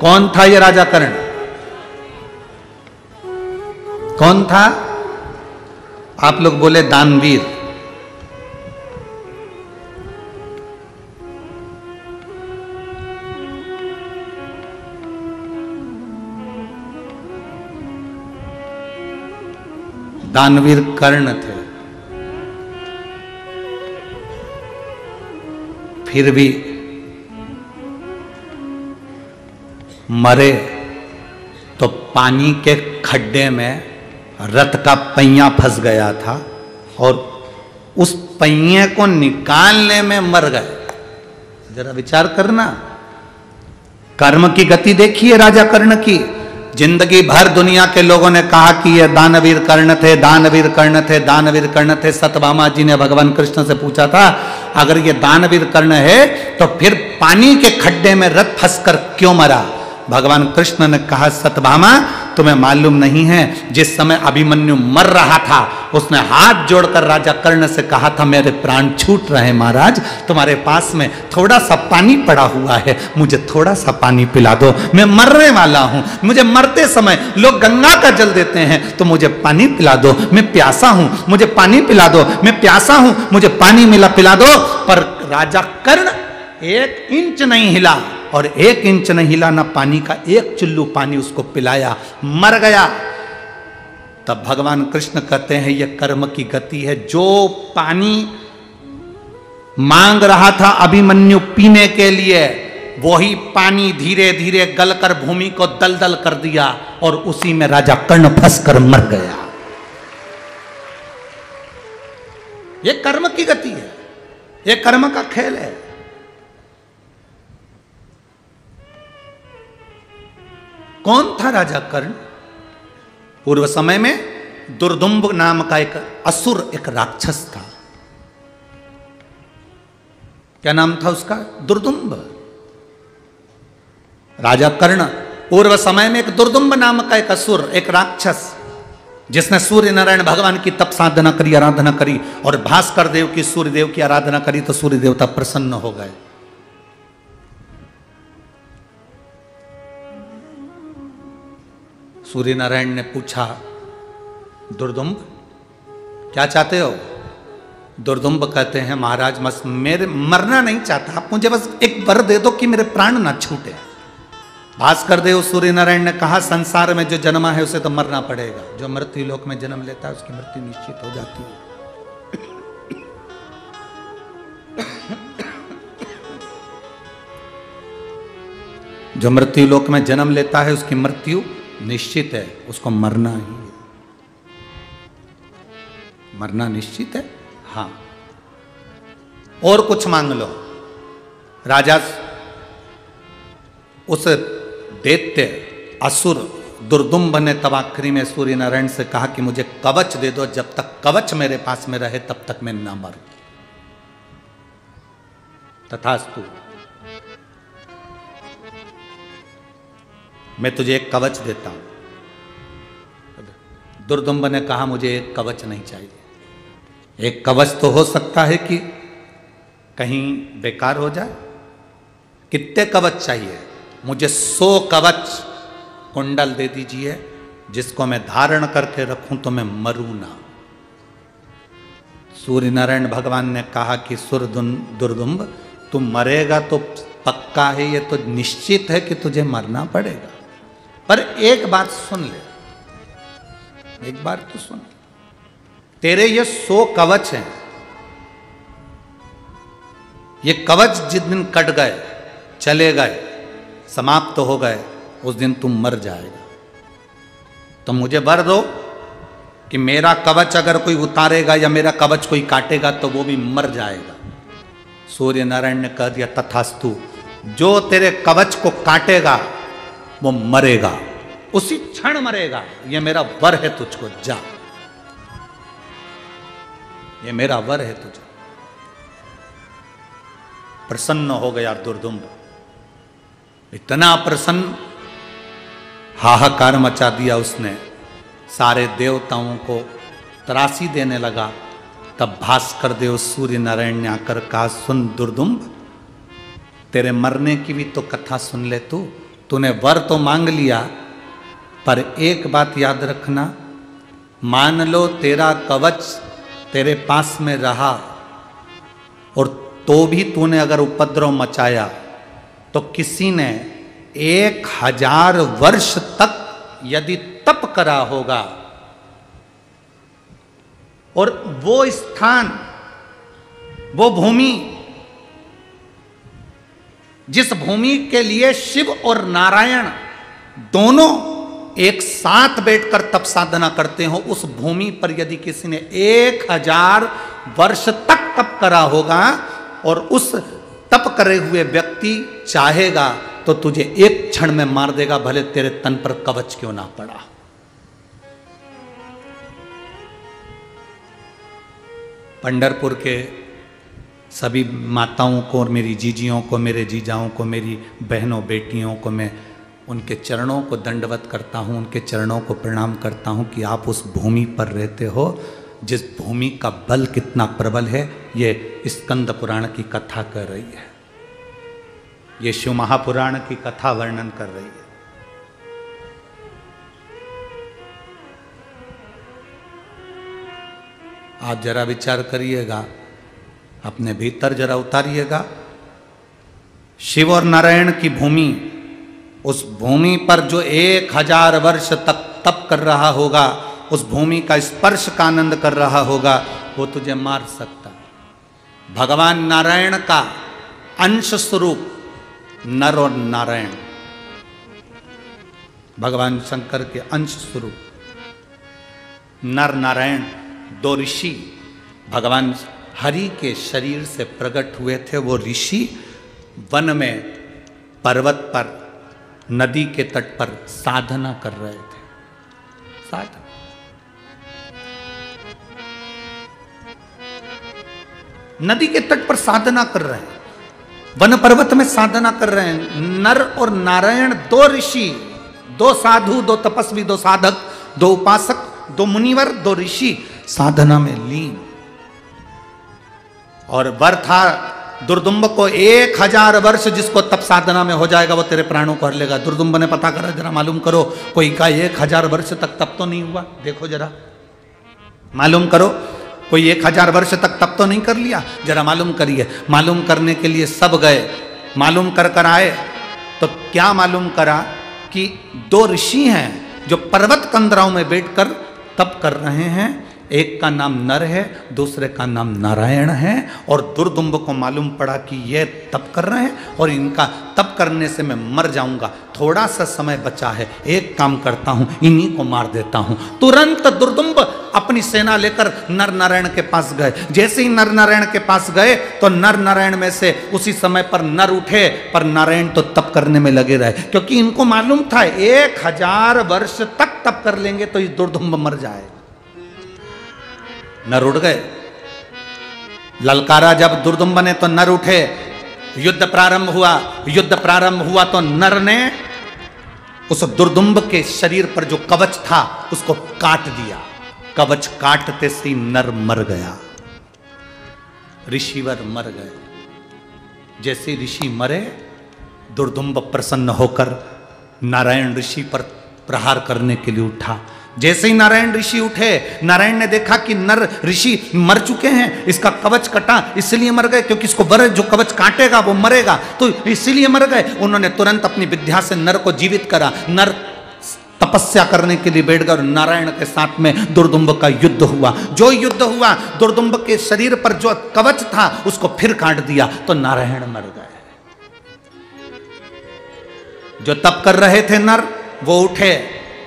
कौन था ये राजा कर्ण? कौन था? आप लोग बोले दानवीर। दानवीर कर्ण थे। फिर भी मरे तो पानी के खड्डे में रथ का पहिया फंस गया था और उस पहिए को निकालने में मर गए। जरा विचार करना, कर्म की गति देखिए राजा कर्ण की। जिंदगी भर दुनिया के लोगों ने कहा कि ये दानवीर कर्ण थे, दानवीर कर्ण थे, दानवीर कर्ण थे। सत्यभामा जी ने भगवान कृष्ण से पूछा था, अगर ये दानवीर कर्ण है तो फिर पानी के खड्डे में रथ फंसकर क्यों मरा? भगवान कृष्ण ने कहा, सत्यभामा तुम्हें मालूम नहीं है, जिस समय अभिमन्यु मर रहा था उसने हाथ जोड़कर राजा कर्ण से कहा था, मेरे प्राण छूट रहे महाराज, तुम्हारे पास में थोड़ा सा पानी पड़ा हुआ है, मुझे थोड़ा सा पानी पिला दो, मैं मरने वाला हूं, मुझे मरते समय लोग गंगा का जल देते हैं तो मुझे पानी पिला दो, मैं प्यासा हूं, मुझे पानी पिला दो, मैं प्यासा हूं, मुझे पानी पिला दो। पर राजा कर्ण 1 इंच नहीं हिला, और 1 इंच नहीं हिला, ना पानी का 1 चुल्लू पानी उसको पिलाया, मर गया। तब भगवान कृष्ण कहते हैं यह कर्म की गति है। जो पानी मांग रहा था अभिमन्यु पीने के लिए, वही पानी धीरे धीरे गलकर भूमि को दलदल कर दिया और उसी में राजा कर्ण फंसकर मर गया। यह कर्म की गति है, यह कर्म का खेल है। कौन था राजा कर्ण? पूर्व समय में दुर्दुम्ब नाम का एक असुर, एक राक्षस था। क्या नाम था उसका? दुर्दुम्ब। राजा कर्ण पूर्व समय में एक दुर्दुम्ब नाम का एक असुर, एक राक्षस, जिसने सूर्य नारायण भगवान की तप साधना करी, आराधना करी, और भास्कर देव की, सूर्य देव की आराधना करी तो सूर्य देवता प्रसन्न हो गए। सूर्य नारायण ने पूछा, दुर्दुम्ब क्या चाहते हो? दुर्दुम्ब कहते हैं, महाराज बस मेरे मरना नहीं चाहता, आप मुझे बस एक वर दे दो कि मेरे प्राण ना छूटे। भास्कर देव सूर्य नारायण ने कहा, संसार में जो जन्मा है उसे तो मरना पड़ेगा, जो मृत्यु लोक में जन्म लेता है उसकी मृत्यु निश्चित हो जाती है। जो मृत्यु लोक में जन्म लेता है उसकी मृत्यु निश्चित है, उसको मरना ही है। मरना निश्चित है, हाँ। और कुछ मांग लो। राजा उस दैत्य असुर दुर्दुम्ब ने तब आखिरी में सूर्य नारायण से कहा कि मुझे कवच दे दो, जब तक कवच मेरे पास में रहे तब तक मैं ना मरूं। तथास्तु, मैं तुझे एक कवच देता हूं। दुर्दुम्ब ने कहा, मुझे एक कवच नहीं चाहिए। एक कवच तो हो सकता है कि कहीं बेकार हो जाए। कितने कवच चाहिए? मुझे 100 कवच कुंडल दे दीजिए, जिसको मैं धारण करके रखूं तो मैं मरूं ना। सूर्य नारायण भगवान ने कहा कि दुर्दुम्ब, तुम मरेगा तो पक्का है, ये तो निश्चित है कि तुझे मरना पड़ेगा। पर एक बात सुन ले, एक बार तो सुन, तेरे ये 100 कवच हैं, ये कवच जिस दिन कट गए, चले गए, समाप्त हो गए, उस दिन तुम मर जाएगा। तो मुझे वर दो कि मेरा कवच अगर कोई उतारेगा या मेरा कवच कोई काटेगा तो वो भी मर जाएगा। सूर्य नारायण ने कह दिया, तथास्तु, जो तेरे कवच को काटेगा वो मरेगा, उसी क्षण मरेगा। ये मेरा वर है तुझको, जा, ये मेरा वर है तुझे। प्रसन्न हो गया दुर्दुम्ब, इतना प्रसन्न, हाहाकार मचा दिया उसने, सारे देवताओं को त्रासी देने लगा। तब भास्कर देव सूर्य नारायण ने आकर कहा, सुन दुर्दुम्ब, तेरे मरने की भी तो कथा सुन ले तू। तूने वर तो मांग लिया, पर एक बात याद रखना, मान लो तेरा कवच तेरे पास में रहा और तो भी तूने अगर उपद्रव मचाया तो किसी ने 1000 वर्ष तक यदि तप करा होगा और वो स्थान, वो भूमि, जिस भूमि के लिए शिव और नारायण दोनों एक साथ बैठकर तप साधना करते हो, उस भूमि पर यदि किसी ने 1000 वर्ष तक तप करा होगा और उस तप करे हुए व्यक्ति चाहेगा तो तुझे एक क्षण में मार देगा, भले तेरे तन पर कवच क्यों ना पड़ा। पंढरपुर के सभी माताओं को और मेरी जीजियों को, मेरे जीजाओं को, मेरी बहनों बेटियों को मैं उनके चरणों को दंडवत करता हूँ, उनके चरणों को प्रणाम करता हूँ कि आप उस भूमि पर रहते हो जिस भूमि का बल कितना प्रबल है। ये स्कंद पुराण की कथा कर रही है, ये शिव महापुराण की कथा वर्णन कर रही है। आप जरा विचार करिएगा, अपने भीतर जरा उतारिएगा, शिव और नारायण की भूमि, उस भूमि पर जो 1000 वर्ष तक तप कर रहा होगा, उस भूमि का स्पर्श का आनंद कर रहा होगा, वो तुझे मार सकता। भगवान नारायण का अंश स्वरूप नर और नारायण, भगवान शंकर के अंश स्वरूप नर नारायण दो ऋषि भगवान हरि के शरीर से प्रकट हुए थे। वो ऋषि वन में, पर्वत पर, नदी के तट पर साधना कर रहे थे। साधना, नदी के तट पर साधना कर रहे हैं, वन पर्वत में साधना कर रहे हैं। नर और नारायण दो ऋषि, दो साधु, दो तपस्वी, दो साधक, दो उपासक, दो मुनिवर, दो ऋषि साधना में लीन। और वर था दुर्दुम्ब को 1000 वर्ष जिसको तप साधना में हो जाएगा वो तेरे प्राणों को हर लेगा। दुर्दुम्ब ने पता करा, जरा मालूम करो कोई का 1000 वर्ष तक तप तो नहीं हुआ, देखो जरा मालूम करो, कोई 1000 वर्ष तक तप तो नहीं कर लिया, जरा मालूम करिए। मालूम करने के लिए सब गए, मालूम कर आए तो क्या मालूम करा कि दो ऋषि हैं जो पर्वत कंदराओं में बैठकर तप कर रहे हैं। एक का नाम नर है, दूसरे का नाम नारायण है। और दुर्दुम्ब को मालूम पड़ा कि ये तप कर रहे हैं और इनका तप करने से मैं मर जाऊंगा, थोड़ा सा समय बचा है, एक काम करता हूं, इन्हीं को मार देता हूं। तुरंत दुर्दुम्ब अपनी सेना लेकर नर नारायण के पास गए। जैसे ही नर नारायण के पास गए तो नर नारायण में से उसी समय पर नर उठे, पर नारायण तो तप करने में लगे रहे, क्योंकि इनको मालूम था 1000 वर्ष तक तप कर लेंगे तो ये दुर्दुम्ब मर जाए। नर उठ गए, ललकारा जब दुर्दुम्ब ने तो नर उठे, युद्ध प्रारंभ हुआ। युद्ध प्रारंभ हुआ तो नर ने उस दुर्दुम्ब के शरीर पर जो कवच था उसको काट दिया। कवच काटते से नर मर गया, ऋषिवर मर गए। जैसे ऋषि मरे, दुर्दुम्ब प्रसन्न होकर नारायण ऋषि पर प्रहार करने के लिए उठा। जैसे ही नारायण ऋषि उठे, नारायण ने देखा कि नर ऋषि मर चुके हैं, इसका कवच कटा इसलिए मर गए, क्योंकि इसको वर जो कवच काटेगा वो मरेगा, तो इसीलिए मर गए। उन्होंने तुरंत अपनी विद्या से नर को जीवित करा। नर तपस्या करने के लिए बैठ गए। नारायण के साथ में दुर्दुम्ब का युद्ध हुआ। जो युद्ध हुआ, दुर्दुम्ब के शरीर पर जो कवच था उसको फिर काट दिया तो नारायण मर गए। जो तप कर रहे थे नर, वो उठे,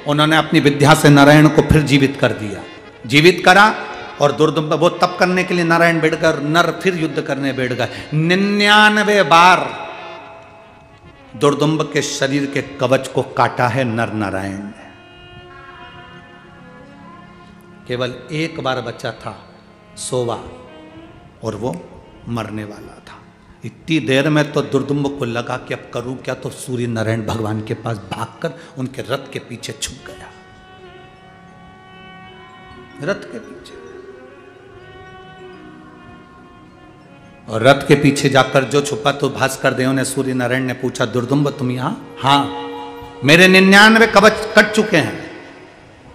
उन्होंने अपनी विद्या से नारायण को फिर जीवित कर दिया। जीवित करा और दुर्दुम्ब, वो तप करने के लिए नारायण बैठ गए, नर फिर युद्ध करने बैठ गए। 99 बार दुर्दुम्ब के शरीर के कवच को काटा है नर नारायण ने। केवल एक बार बचा था, सोवा, और वो मरने वाला था। इतनी देर में तो दुर्दुम्ब को लगा कि अब करूं क्या, तो सूर्य नारायण भगवान के पास भागकर उनके रथ के पीछे छुप गया। रथ के पीछे, और रथ के पीछे जाकर जो छुपा तो भास्कर देव ने, सूर्य नारायण ने पूछा, दुर्दुम्ब तुम यहां? हाँ। मेरे 99 कवच कट चुके हैं,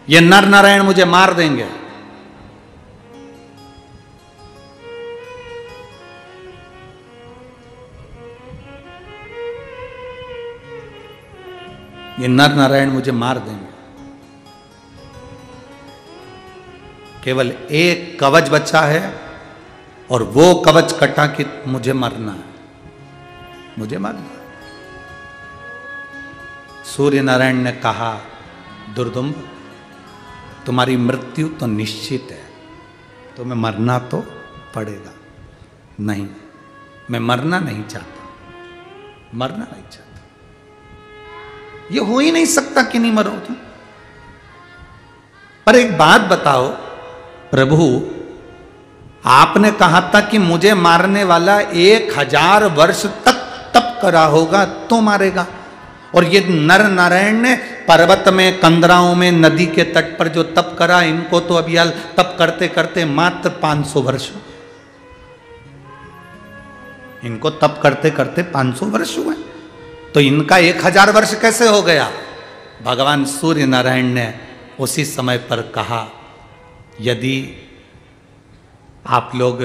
ये नर नारायण मुझे मार देंगे। ये नर नारायण मुझे मार देंगे। केवल एक कवच बचा है और वो कवच कटा कि मुझे मरना है, मुझे मरना है। सूर्य नारायण ने कहा, दुर्दुम्ब तुम्हारी मृत्यु तो निश्चित है, तुम्हें मरना तो पड़ेगा। नहीं, मैं मरना नहीं चाहता, मरना नहीं चाहता। ये हो ही नहीं सकता कि नहीं मरोगे। पर एक बात बताओ प्रभु, आपने कहा था कि मुझे मारने वाला 1000 वर्ष तक तप करा होगा तो मारेगा, और ये नर नारायण ने पर्वत में, कंदराओं में, नदी के तट पर जो तप करा, इनको तो अभी तप करते करते मात्र 500 वर्ष, इनको तप करते करते 500 वर्ष हुए, तो इनका 1000 वर्ष कैसे हो गया? भगवान सूर्य नारायण ने उसी समय पर कहा, यदि आप लोग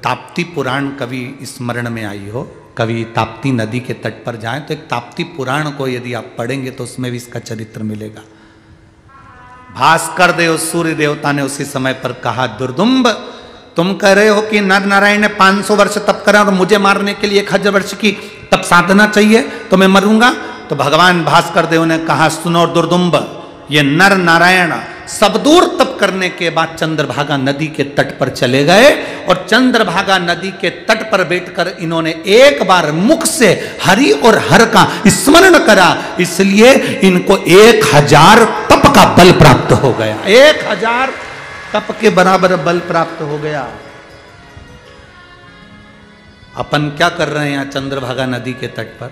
ताप्ती पुराण कभी स्मरण में आई हो, कभी ताप्ती नदी के तट पर जाएं तो एक ताप्ती पुराण को यदि आप पढ़ेंगे तो उसमें भी इसका चरित्र मिलेगा। भास्कर देव सूर्य देवता ने उसी समय पर कहा, दुर्दुम्ब तुम कह रहे हो कि नर नारायण ने 500 वर्ष तप करा और मुझे मारने के लिए 1000 वर्ष की तप साधना चाहिए तो मैं मरूंगा। तो भगवान भास्कर देव ने कहा, सुनो दुर्दुम्ब, ये नर नारायण सब दूर तप करने के बाद चंद्रभागा नदी के तट पर चले गए, और चंद्रभागा नदी के तट पर बैठकर इन्होंने एक बार मुख से हरि और हर का स्मरण करा, इसलिए इनको 1000 तप का बल प्राप्त हो गया। 1000 तप के बराबर बल प्राप्त हो गया। अपन क्या कर रहे हैं यहाँ चंद्रभागा नदी के तट पर?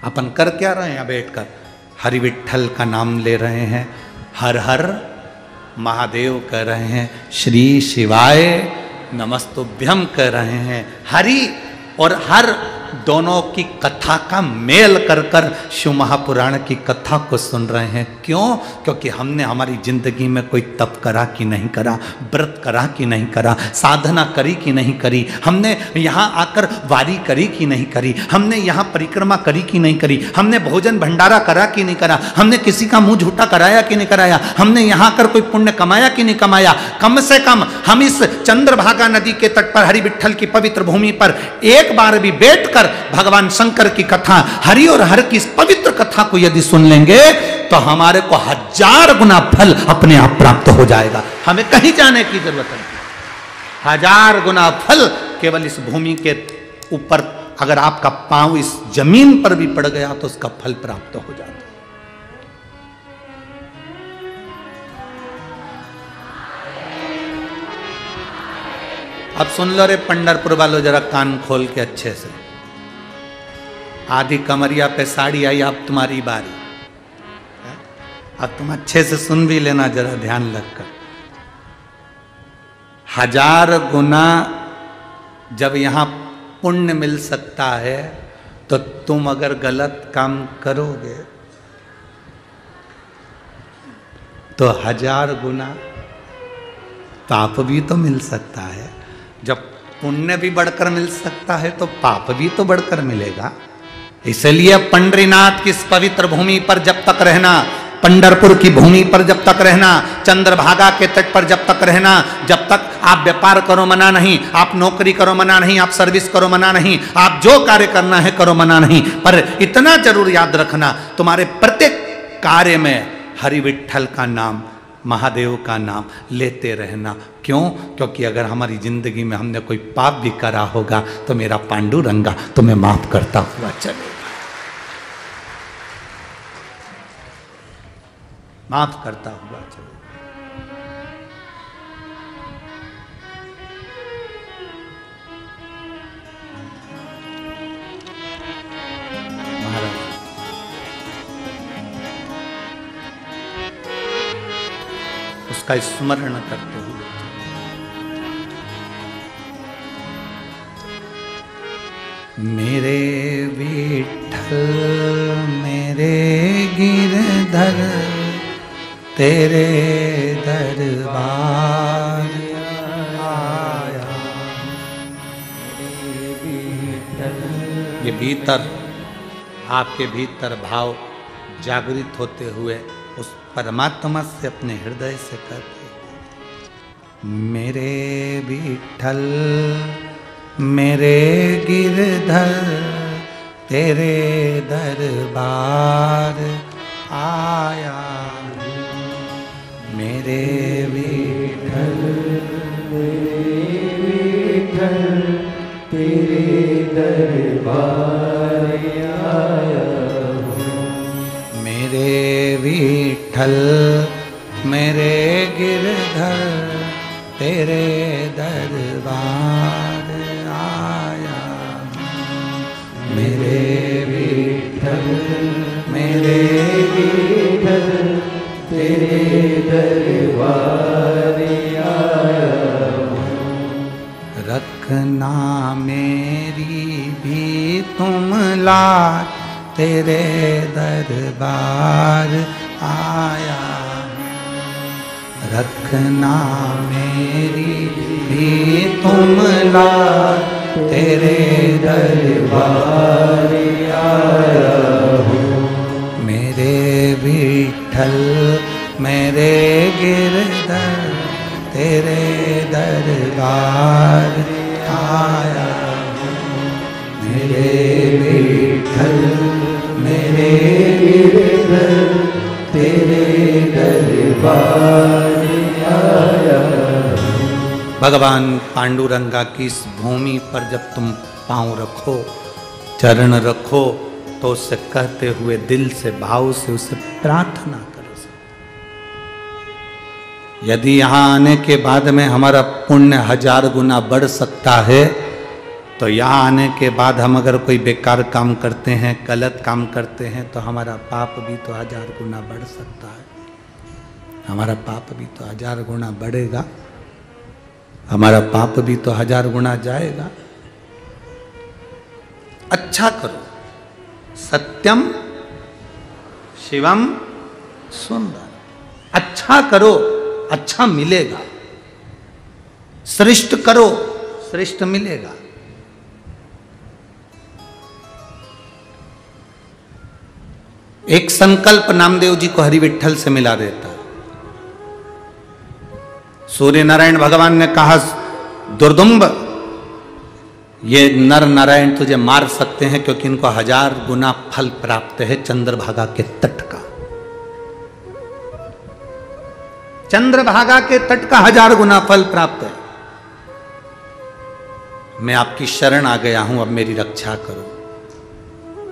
अपन कर क्या रहे हैं? यहाँ बैठकर हरि विठ्ठल का नाम ले रहे हैं, हर हर महादेव कह रहे हैं, श्री शिवाय नमस्तुभ्यम कह रहे हैं। हरि और हर दोनों की कथा का मेल कर कर शिव महापुराण की कथा को सुन रहे हैं। क्यों? क्योंकि हमने हमारी जिंदगी में कोई तप करा कि नहीं करा, व्रत करा कि नहीं करा, साधना करी कि नहीं करी, हमने यहाँ आकर वारी करी कि नहीं करी, हमने यहाँ परिक्रमा करी कि नहीं करी, हमने भोजन भंडारा करा कि नहीं करा, हमने किसी का मुंह झूठा कराया कि नहीं कराया, हमने यहाँ आकर कोई पुण्य कमाया कि नहीं कमाया। कम से कम हम इस चंद्रभागा नदी के तट पर हरि विठ्ठल की पवित्र भूमि पर एक बार भी बैठकर भगवान शंकर की कथा, हरि और हर की इस पवित्र कथा को यदि सुन लेंगे तो हमारे को 1000 गुना फल अपने आप प्राप्त हो जाएगा। हमें कहीं जाने की जरूरत नहीं। 1000 गुना फल केवल इस भूमि के ऊपर, अगर आपका पांव इस जमीन पर भी पड़ गया तो उसका फल प्राप्त हो जाता है। अब सुन लो रे पंढरपुर वालों, जरा कान खोल के अच्छे से। आधी कमरिया पे साड़ी आई, अब तुम्हारी बारी। अब तुम अच्छे से सुन भी लेना जरा ध्यान लगकर। 1000 गुना जब यहां पुण्य मिल सकता है तो तुम अगर गलत काम करोगे तो 1000 गुना पाप भी तो मिल सकता है। जब पुण्य भी बढ़कर मिल सकता है तो पाप भी तो बढ़कर मिलेगा। इसलिए पंढरीनाथ की इस पवित्र भूमि पर जब तक रहना, पंढरपुर की भूमि पर जब तक रहना, चंद्रभागा के तट पर जब तक रहना, जब तक आप व्यापार करो मना नहीं, आप नौकरी करो मना नहीं, आप सर्विस करो मना नहीं, आप जो कार्य करना है करो मना नहीं, पर इतना जरूर याद रखना, तुम्हारे प्रत्येक कार्य में हरि विठ्ठल का नाम, महादेव का नाम लेते रहना। क्यों? क्योंकि अगर हमारी जिंदगी में हमने कोई पाप भी करा होगा तो मेरा पांडुरंगा तुम्हें माफ करता हुआ चलेगा, माफ करता हुआ चलेगा। महाराज उसका स्मरण करते हुए मेरे विठ्ठल मेरे मेरे गिरधर तेरे दरबार आया। ये भीतर, आपके भीतर भाव जागृत होते हुए उस परमात्मा से अपने हृदय से कहते, मेरे विठ्ठल मेरे गिरधर तेरे दरबार आया। मेरे विठ्ठल तेरे दरबार आया। मेरे विठ्ठल मेरे गिरधर तेरे दरबार आया। मेरे विठ्ठल मेरे गिरधर तेरे दरबार आया। रखना मेरी भी तुम लाज तेरे दरबार आया। रखना मेरी भी तुम लाज तेरे दरबार आया हूँ। मेरे विठ्ठल मेरे गिरधर तेरे दरबार आया हूँ। मेरे विठ्ठल मेरे गिरधर तेरे दरबार आया। भगवान पांडुरंगा की इस भूमि पर जब तुम पांव रखो, चरण रखो, तो उससे कहते हुए दिल से भाव से उसे प्रार्थना करो। यदि यहाँ आने के बाद में हमारा पुण्य 1000 गुना बढ़ सकता है, तो यहाँ आने के बाद हम अगर कोई बेकार काम करते हैं, गलत काम करते हैं, तो हमारा पाप भी तो 1000 गुना बढ़ सकता है। हमारा पाप भी तो 1000 गुना बढ़ेगा, हमारा पाप भी तो 1000 गुना जाएगा। अच्छा करो, सत्यम शिवम सुंदर। अच्छा करो, अच्छा मिलेगा। श्रेष्ठ करो, श्रेष्ठ मिलेगा। एक संकल्प नामदेव जी को हरि विठ्ठल से मिला देता। सूर्य नारायण भगवान ने कहा, दुर्दुम्ब, ये नर नारायण तुझे मार सकते हैं क्योंकि इनको 1000 गुना फल प्राप्त है चंद्रभागा के तट का। चंद्रभागा के तट का 1000 गुना फल प्राप्त है। मैं आपकी शरण आ गया हूं, अब मेरी रक्षा करो।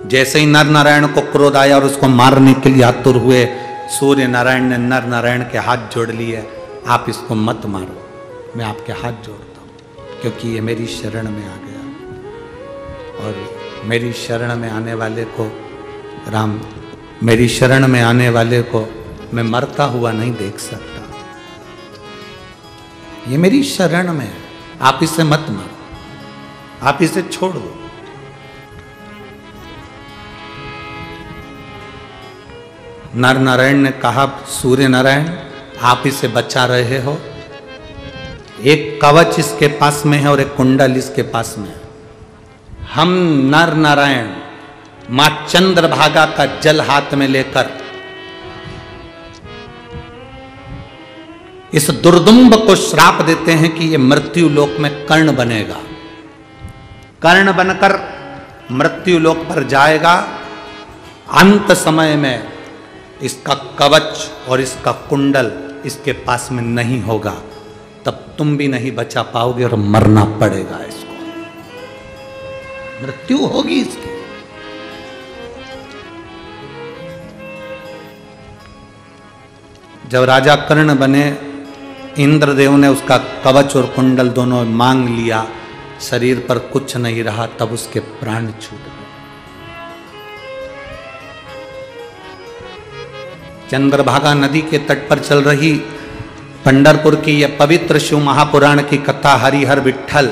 जैसे ही नर नारायण को क्रोध आया और उसको मारने के लिए आतुर हुए, सूर्य नारायण ने नर नारायण के हाथ जोड़ लिए, आप इसको मत मारो, मैं आपके हाथ जोड़ता हूं क्योंकि ये मेरी शरण में आ गया। और मेरी शरण में आने वाले को राम, मेरी शरण में आने वाले को मैं मरता हुआ नहीं देख सकता। ये मेरी शरण में है, आप इसे मत मारो, आप इसे छोड़ दो। नर नारायण ने कहा, सूर्य नारायण आप इसे बचा रहे हो, एक कवच इसके पास में है और एक कुंडल इसके पास में है। हम नर नारायण मां चंद्रभागा का जल हाथ में लेकर इस दुर्दुम्ब को श्राप देते हैं कि ये मृत्यु लोक में कर्ण बनेगा। कर्ण बनकर मृत्यु लोक पर जाएगा। अंत समय में इसका कवच और इसका कुंडल इसके पास में नहीं होगा, तब तुम भी नहीं बचा पाओगे और मरना पड़ेगा। इसको मृत्यु होगी इसकी। जब राजा कर्ण बने, इंद्रदेव ने उसका कवच और कुंडल दोनों मांग लिया, शरीर पर कुछ नहीं रहा, तब उसके प्राण छूट गए। चंद्रभागा नदी के तट पर चल रही पंढरपुर की यह पवित्र शिव महापुराण की कथा, हरिहर विठ्ठल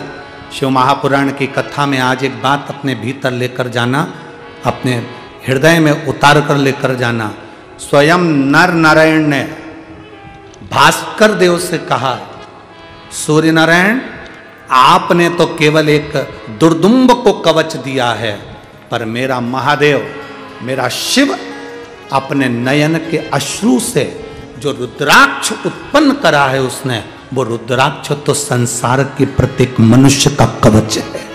शिव महापुराण की कथा में आज एक बात अपने भीतर लेकर जाना, अपने हृदय में उतार कर लेकर जाना। स्वयं नर नारायण ने भास्कर देव से कहा, सूर्य नारायण आपने तो केवल एक दुर्दुम्ब को कवच दिया है, पर मेरा महादेव, मेरा शिव अपने नयन के अश्रु से जो रुद्राक्ष उत्पन्न करा है उसने, वो रुद्राक्ष तो संसार के प्रत्येक मनुष्य का कवच है।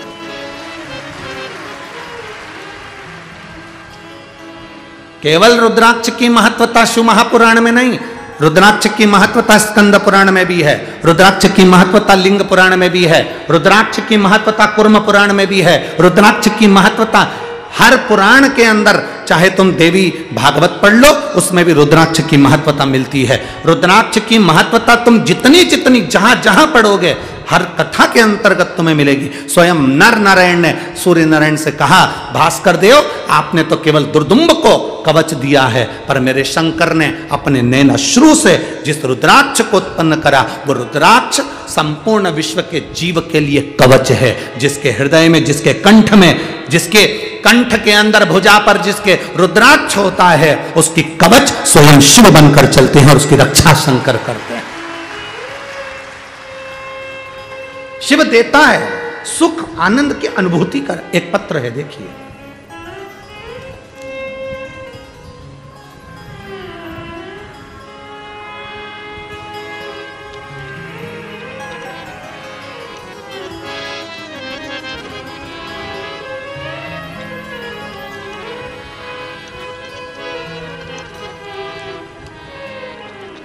केवल रुद्राक्ष की महत्वता शिव महापुराण में नहीं, रुद्राक्ष की महत्वता स्कंद पुराण में भी है, रुद्राक्ष की महत्वता लिंग पुराण में भी है, रुद्राक्ष की महत्वता कुर्म पुराण में भी है, रुद्राक्ष की महत्वता हर पुराण के अंदर, चाहे तुम देवी भागवत पढ़ लो उसमें भी रुद्राक्ष की महत्वता मिलती है। रुद्राक्ष की महत्वता तुम जितनी जितनी जहां जहां पढ़ोगे हर कथा के अंतर्गत तुम्हें मिलेगी। स्वयं नर नारायण ने सूर्य नारायण से कहा, भास्कर देव आपने तो केवल दुर्दुम्ब को कवच दिया है, पर मेरे शंकर ने अपने नैन अश्रु से जिस रुद्राक्ष को उत्पन्न करा, वो रुद्राक्ष संपूर्ण विश्व के जीव के लिए कवच है। जिसके हृदय में, जिसके कंठ में, जिसके कंठ के अंदर भुजा पर जिसके रुद्राक्ष होता है, उसकी कवच स्वयं शिव बनकर चलते हैं और उसकी रक्षा शंकर करते हैं। शिव देता है सुख आनंद की अनुभूति कर। एक पत्र है, देखिए,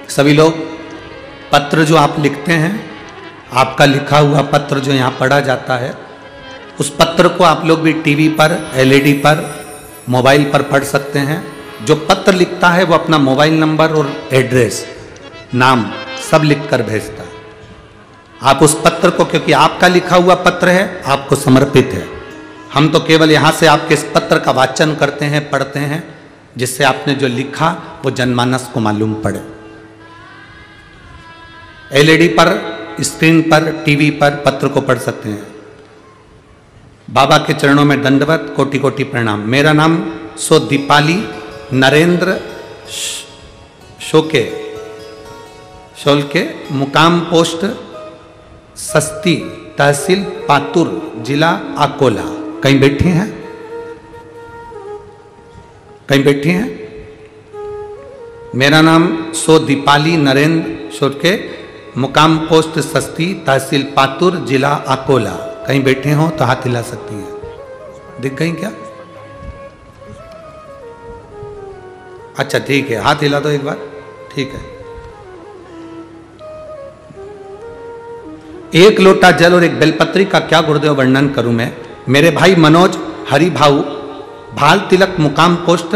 सभी लोग पत्र जो आप लिखते हैं, आपका लिखा हुआ पत्र जो यहाँ पढ़ा जाता है, उस पत्र को आप लोग भी टीवी पर, एलईडी पर, मोबाइल पर पढ़ सकते हैं। जो पत्र लिखता है वो अपना मोबाइल नंबर और एड्रेस, नाम सब लिखकर भेजता है। आप उस पत्र को, क्योंकि आपका लिखा हुआ पत्र है, आपको समर्पित है। हम तो केवल यहाँ से आपके इस पत्र का वाचन करते हैं, पढ़ते हैं, जिससे आपने जो लिखा वो जनमानस को मालूम पड़े। एलईडी पर, स्क्रीन पर, टीवी पर पत्र को पढ़ सकते हैं। बाबा के चरणों में दंडवत, कोटि कोटि प्रणाम। मेरा नाम सो दीपाली नरेंद्र शोलके, मुकाम पोस्ट सस्ती, तहसील पातुर, जिला अकोला। कहीं बैठी हैं? कहीं बैठी हैं? मेरा नाम सो दीपाली नरेंद्र शोलके, मुकाम पोस्ट सस्ती, तहसील पातुर, जिला अकोला। कहीं बैठे हो तो हाथ हिला सकती हैं। दिख गई क्या? अच्छा ठीक है, हाथ हिला दो एक बार। ठीक है। एक लोटा जल और एक बेलपत्री का क्या गुरुदेव वर्णन करूं मैं। मेरे भाई मनोज हरि भाऊ, भाल तिलक, मुकाम पोस्ट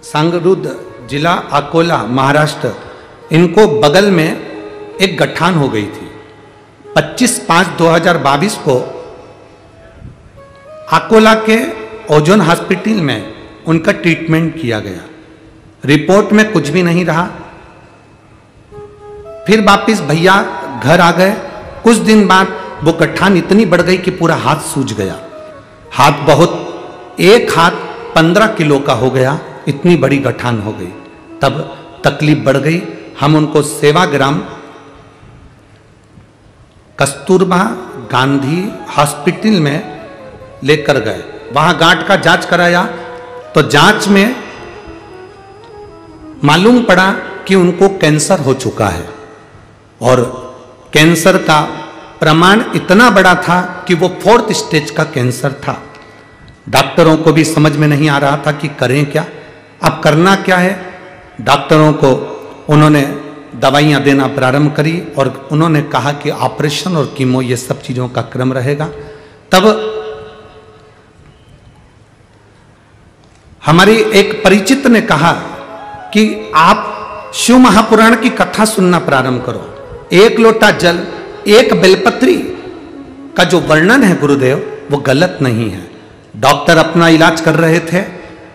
संगरुद्ध, जिला अकोला, महाराष्ट्र। इनको बगल में एक गठान हो गई थी। 25/5/2022 को अकोला के ओजोन हॉस्पिटल में उनका ट्रीटमेंट किया गया। रिपोर्ट में कुछ भी नहीं रहा। फिर वापिस भैया घर आ गए। कुछ दिन बाद वो गठान इतनी बढ़ गई कि पूरा हाथ सूज गया। हाथ बहुत, एक हाथ 15 किलो का हो गया, इतनी बड़ी गठान हो गई। तब तकलीफ बढ़ गई। हम उनको सेवाग्राम कस्तूरबा गांधी हॉस्पिटल में लेकर गए। वहां गांठ का जांच कराया तो जांच में मालूम पड़ा कि उनको कैंसर हो चुका है और कैंसर का प्रमाण इतना बड़ा था कि वो 4th स्टेज का कैंसर था। डॉक्टरों को भी समझ में नहीं आ रहा था कि करें क्या, अब करना क्या है। डॉक्टरों को उन्होंने दवाइयां देना प्रारंभ करी और उन्होंने कहा कि ऑपरेशन और कीमो ये सब चीजों का क्रम रहेगा। तब हमारी एक परिचित ने कहा कि आप शिव महापुराण की कथा सुनना प्रारंभ करो। एक लोटा जल, एक बेलपत्री का जो वर्णन है गुरुदेव, वो गलत नहीं है। डॉक्टर अपना इलाज कर रहे थे,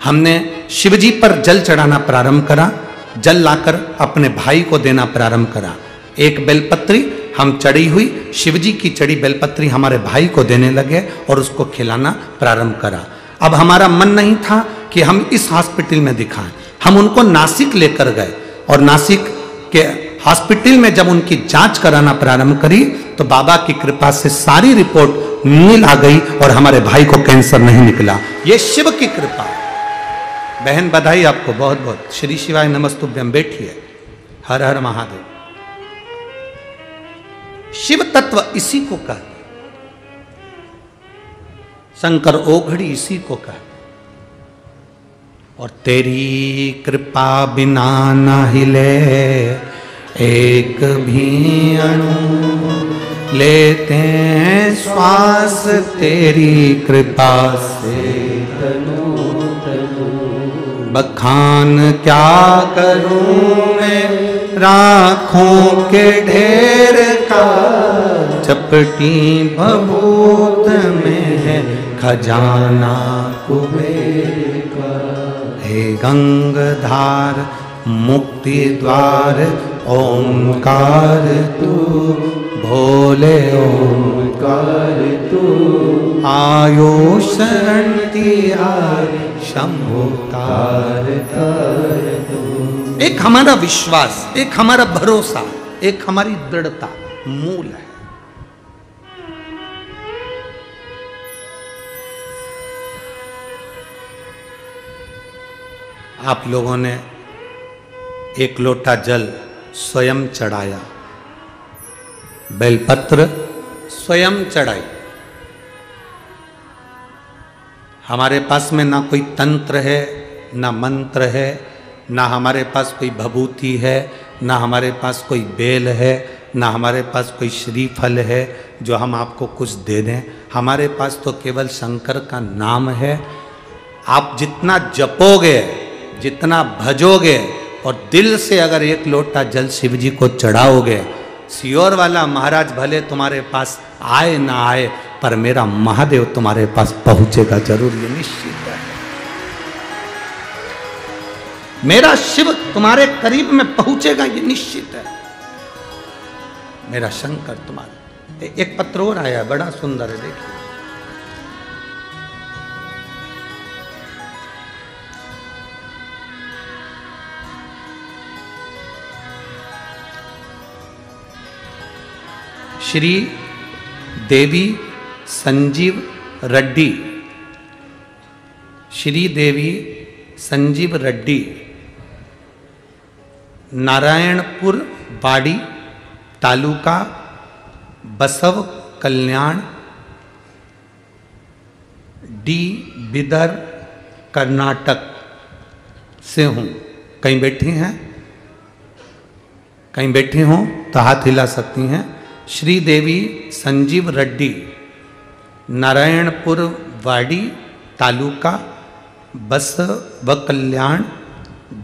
हमने शिवजी पर जल चढ़ाना प्रारंभ करा। जल लाकर अपने भाई को देना प्रारंभ करा। एक बेलपत्री हम चढ़ी हुई शिवजी की चढ़ी बेलपत्री हमारे भाई को देने लगे और उसको खिलाना प्रारंभ करा। अब हमारा मन नहीं था कि हम इस हॉस्पिटल में दिखाएं, हम उनको नासिक लेकर गए और नासिक के हॉस्पिटल में जब उनकी जांच कराना प्रारंभ करी तो बाबा की कृपा से सारी रिपोर्ट नील आ गई और हमारे भाई को कैंसर नहीं निकला। ये शिव की कृपा है। बहन बधाई आपको बहुत बहुत। श्री शिवाय नमस्तुभ्यम। बैठिए। हर हर महादेव। शिव तत्व इसी को कहते, शंकर ओघड़ी इसी को कहते। और तेरी कृपा बिना न हिले एक भी अणु, लेते हैं श्वास तेरी कृपा से तनु तनु। बखान क्या करूं मैं राखों के ढेर का, चपटी भभूत में है खजाना कुबेर का। हे गंगाधार मुक्ति द्वार ओंकार तू, भोले ओंकार तू। आयो शरण तिहार शंभु तार तार तू। एक हमारा विश्वास, एक हमारा भरोसा, एक हमारी दृढ़ता मूल है। आप लोगों ने एक लोटा जल स्वयं चढ़ाया, बेलपत्र स्वयं चढ़ाई। हमारे पास में ना कोई तंत्र है, ना मंत्र है, ना हमारे पास कोई भभूति है, ना हमारे पास कोई बेल है, ना हमारे पास कोई श्रीफल है जो हम आपको कुछ दे दें। हमारे पास तो केवल शंकर का नाम है। आप जितना जपोगे, जितना भजोगे और दिल से अगर एक लोटा जल शिव जी को चढ़ाओगे, सियोर वाला महाराज भले तुम्हारे पास आए ना आए, पर मेरा महादेव तुम्हारे पास पहुंचेगा जरूर, ये निश्चित है। मेरा शिव तुम्हारे करीब में पहुंचेगा, ये निश्चित है। मेरा शंकर तुम्हारे। एक पत्र और आया, बड़ा सुंदर है, देखिए। श्री देवी संजीव रेड्डी, श्री देवी संजीव रेड्डी, नारायणपुर बाड़ी तालुका बसव कल्याण डी बिदर कर्नाटक से हूँ। कहीं बैठी हैं, कहीं बैठी हो तो हाथ हिला सकती हैं। श्री देवी संजीव रेड्डी, नारायणपुर वाड़ी तालुका बसव कल्याण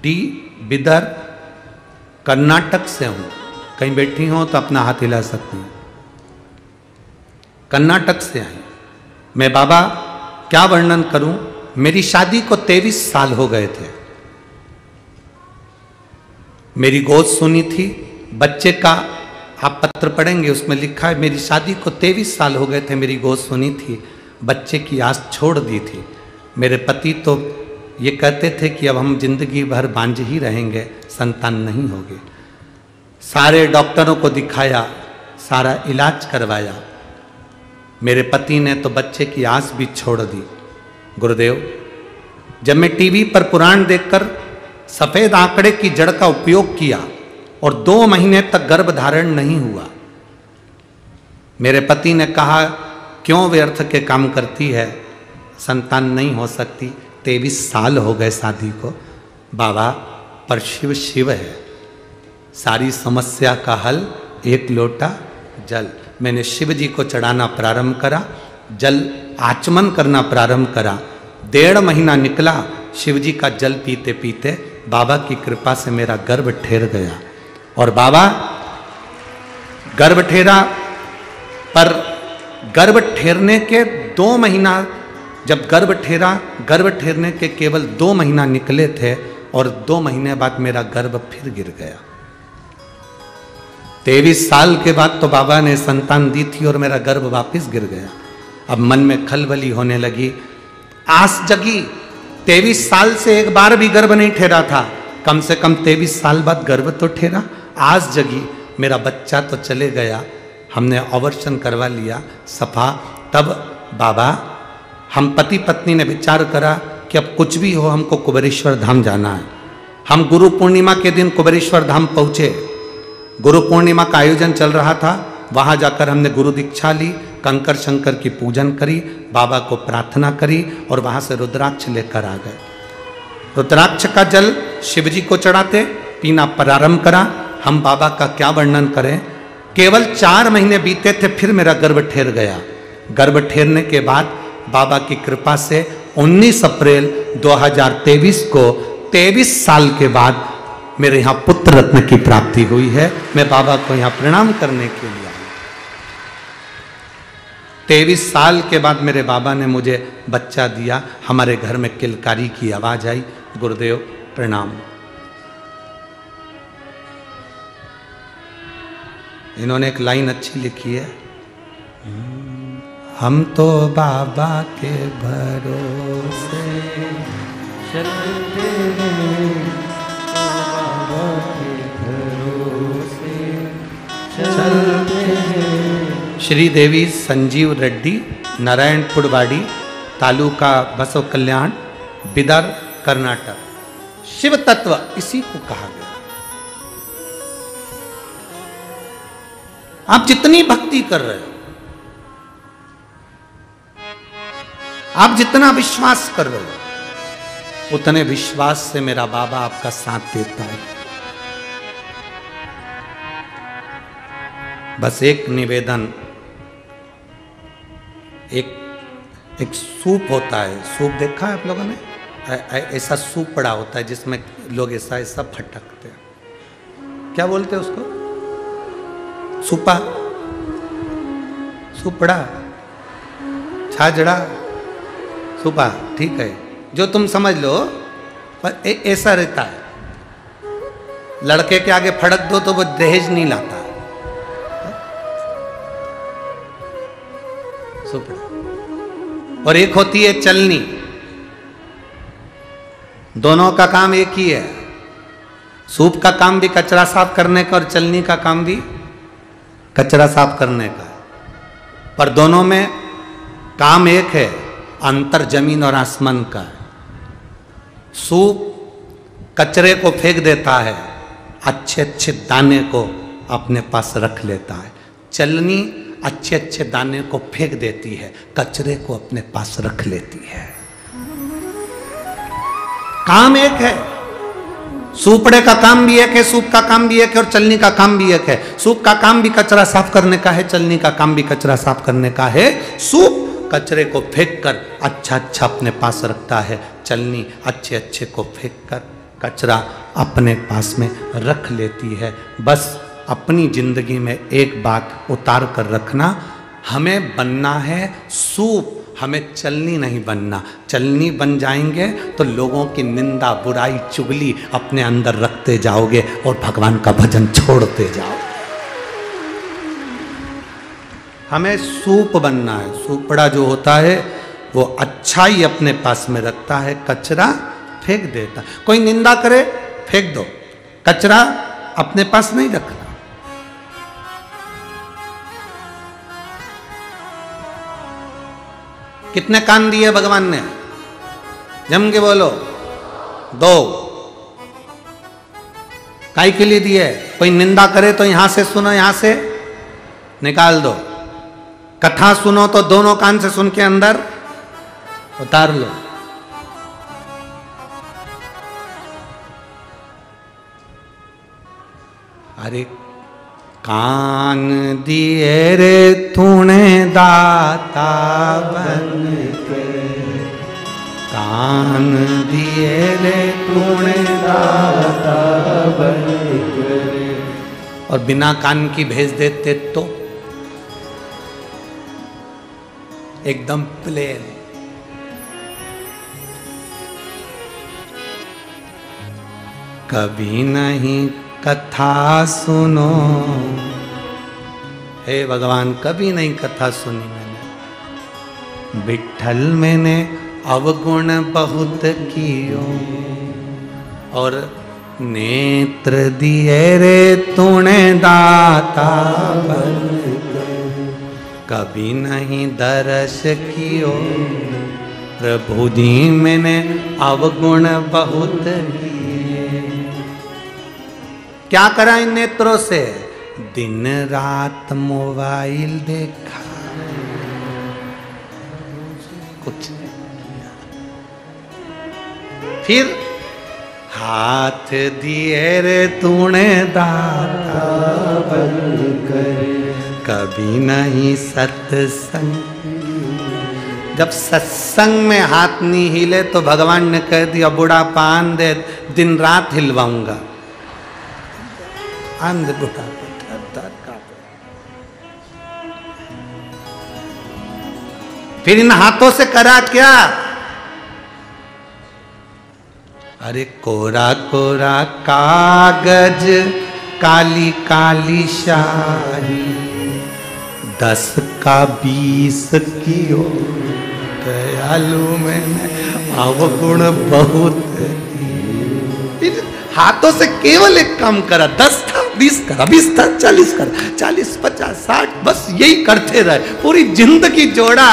डी बिदर कर्नाटक से हूँ। कहीं बैठी हो तो अपना हाथ हिला सकती हैं। कर्नाटक से आई मैं। बाबा क्या वर्णन करूं, मेरी शादी को 23 साल हो गए थे। मेरी गोद सुनी थी, बच्चे का आप पत्र पढ़ेंगे उसमें लिखा है मेरी शादी को 23 साल हो गए थे, मेरी गोद सुनी थी, बच्चे की आस छोड़ दी थी। मेरे पति तो ये कहते थे कि अब हम जिंदगी भर बांझ ही रहेंगे, संतान नहीं होगी। सारे डॉक्टरों को दिखाया, सारा इलाज करवाया, मेरे पति ने तो बच्चे की आस भी छोड़ दी। गुरुदेव, जब मैं टीवी पर पुराण देखकर सफेद आंकड़े की जड़ का उपयोग किया और 2 महीने तक गर्भ धारण नहीं हुआ, मेरे पति ने कहा क्यों व्यर्थ के काम करती है, संतान नहीं हो सकती। 23 साल हो गए शादी को। बाबा पर शिव शिव है, सारी समस्या का हल एक लोटा जल। मैंने शिव जी को चढ़ाना प्रारंभ करा, जल आचमन करना प्रारंभ करा। 1.5 महीना निकला शिव जी का जल पीते पीते। बाबा की कृपा से मेरा गर्भ ठहर गया। और बाबा गर्भ ठहरा, पर गर्भ ठहरने के 2 महीना, जब गर्भ ठहरा, गर्भ ठहरने के केवल 2 महीना निकले थे और 2 महीने बाद मेरा गर्भ फिर गिर गया। 23 साल के बाद तो बाबा ने संतान दी थी और मेरा गर्भ वापस गिर गया। अब मन में खलबली होने लगी, आस जगी। 23 साल से एक बार भी गर्भ नहीं ठहरा था, कम से कम 23 साल बाद गर्भ तो ठहरा। आस जगी, मेरा बच्चा तो चले गया। हमने ऑपरेशन करवा लिया सफा। तब बाबा, हम पति पत्नी ने विचार करा कि अब कुछ भी हो हमको कुबेरेश्वर धाम जाना है। हम गुरु पूर्णिमा के दिन कुबेरेश्वर धाम पहुँचे। गुरु पूर्णिमा का आयोजन चल रहा था, वहाँ जाकर हमने गुरु दीक्षा ली, कंकर शंकर की पूजन करी, बाबा को प्रार्थना करी और वहाँ से रुद्राक्ष लेकर आ गए। रुद्राक्ष का जल शिव जी को चढ़ाते, पीना प्रारंभ करा। हम बाबा का क्या वर्णन करें, केवल 4 महीने बीते थे, फिर मेरा गर्भ ठहर गया। गर्भ ठहरने के बाद बाबा की कृपा से 19 अप्रैल 2023 को 23 साल के बाद मेरे यहाँ पुत्र रत्न की प्राप्ति हुई है। मैं बाबा को यहाँ प्रणाम करने के लिए आया। 23 साल के बाद मेरे बाबा ने मुझे बच्चा दिया। हमारे घर में किलकारी की आवाज आई, गुरुदेव प्रणाम। इन्होंने एक लाइन अच्छी लिखी है, हम तो बाबा के भरोसे चलते हैं, बाबा के भरोसे चलते हैं। श्रीदेवी संजीव रेड्डी, नारायणपुरवाड़ी, तालुका बसव कल्याण, बिदर, कर्नाटक। शिव तत्व इसी को कहा गया। आप जितनी भक्ति कर रहे हो, आप जितना विश्वास कर रहे हो, उतने विश्वास से मेरा बाबा आपका साथ देता है। बस एक निवेदन, एक सूप होता है, सूप देखा है आप लोगों ने? ऐसा सूप पड़ा होता है जिसमें लोग ऐसा ऐसा फटकते हैं, क्या बोलते हैं उसको? सूपा, सुपड़ा, छाजड़ा, सुपा, ठीक है, जो तुम समझ लो। पर ऐसा रहता है, लड़के के आगे फड़क दो तो वो दहेज नहीं लाता। सुपड़ा। और एक होती है चलनी, दोनों का काम एक ही है। सूप का काम भी कचरा साफ करने का और चलनी का काम भी कचरा साफ करने का, पर दोनों में काम एक है, अंतर जमीन और आसमान का है। सूप कचरे को फेंक देता है, अच्छे अच्छे दाने को अपने पास रख लेता है। चलनी अच्छे अच्छे दाने को फेंक देती है, कचरे को अपने पास रख लेती है। काम एक है। सूपड़े का काम भी एक है, सूप का काम भी एक है और चलनी का काम भी एक है। सूप का काम भी कचरा साफ करने का है, चलनी का काम भी कचरा साफ करने का है। सूप कचरे को फेंक कर अच्छा अच्छा अपने पास रखता है, चलनी अच्छे अच्छे को फेंक कर कचरा अपने पास में रख लेती है। बस अपनी जिंदगी में एक बात उतार कर रखना, हमें बनना है सूप, हमें चलनी नहीं बनना। चलनी बन जाएंगे तो लोगों की निंदा, बुराई, चुगली अपने अंदर रखते जाओगे और भगवान का भजन छोड़ते जाओ। हमें सूप बनना है। सूपड़ा जो होता है वो अच्छाई अपने पास में रखता है, कचरा फेंक देता। कोई निंदा करे फेंक दो, कचरा अपने पास नहीं रखना। कितने कान दिए भगवान ने? जम के बोलो, 2। काई के लिए दिए? कोई निंदा करे तो यहां से सुनो, यहां से निकाल दो। कथा सुनो तो दोनों कान से सुन के अंदर उतार लो। अरे कान दिए रे तूने दाता बन के, कान दिए रे तूने दाता बन के। और बिना कान की भेज देते तो एकदम प्लेन। कभी नहीं कथा सुनो। हे भगवान, कभी नहीं कथा सुनी मैंने। विठल मैंने अवगुण बहुत कियो, और नेत्र दिए रे तूने दाता बन, कभी नहीं दर्श कियो। प्रभु जी मैंने अवगुण बहुत किए। क्या करा इन नेत्रों से? दिन रात मोबाइल देखा, कुछ नहीं। फिर हाथ दिए रे तूने दाता बनकर, कभी नहीं सत्संग। जब सत्संग में हाथ नहीं हिले तो भगवान ने कह दिया बुढ़ा पान दे, दिन रात हिलवाऊंगा। अंध बुढ़ा फिर इन हाथों से करा क्या? अरे कोरा कोरा कागज, काली काली शाही, 10 का 20 कियो। दयालु मैंने अवगुण बहुत। हाथों से केवल एक काम करा, 10 था 20 करा, 20 था 40 करा, 40 50 60, बस यही करते रहे। पूरी जिंदगी जोड़ा,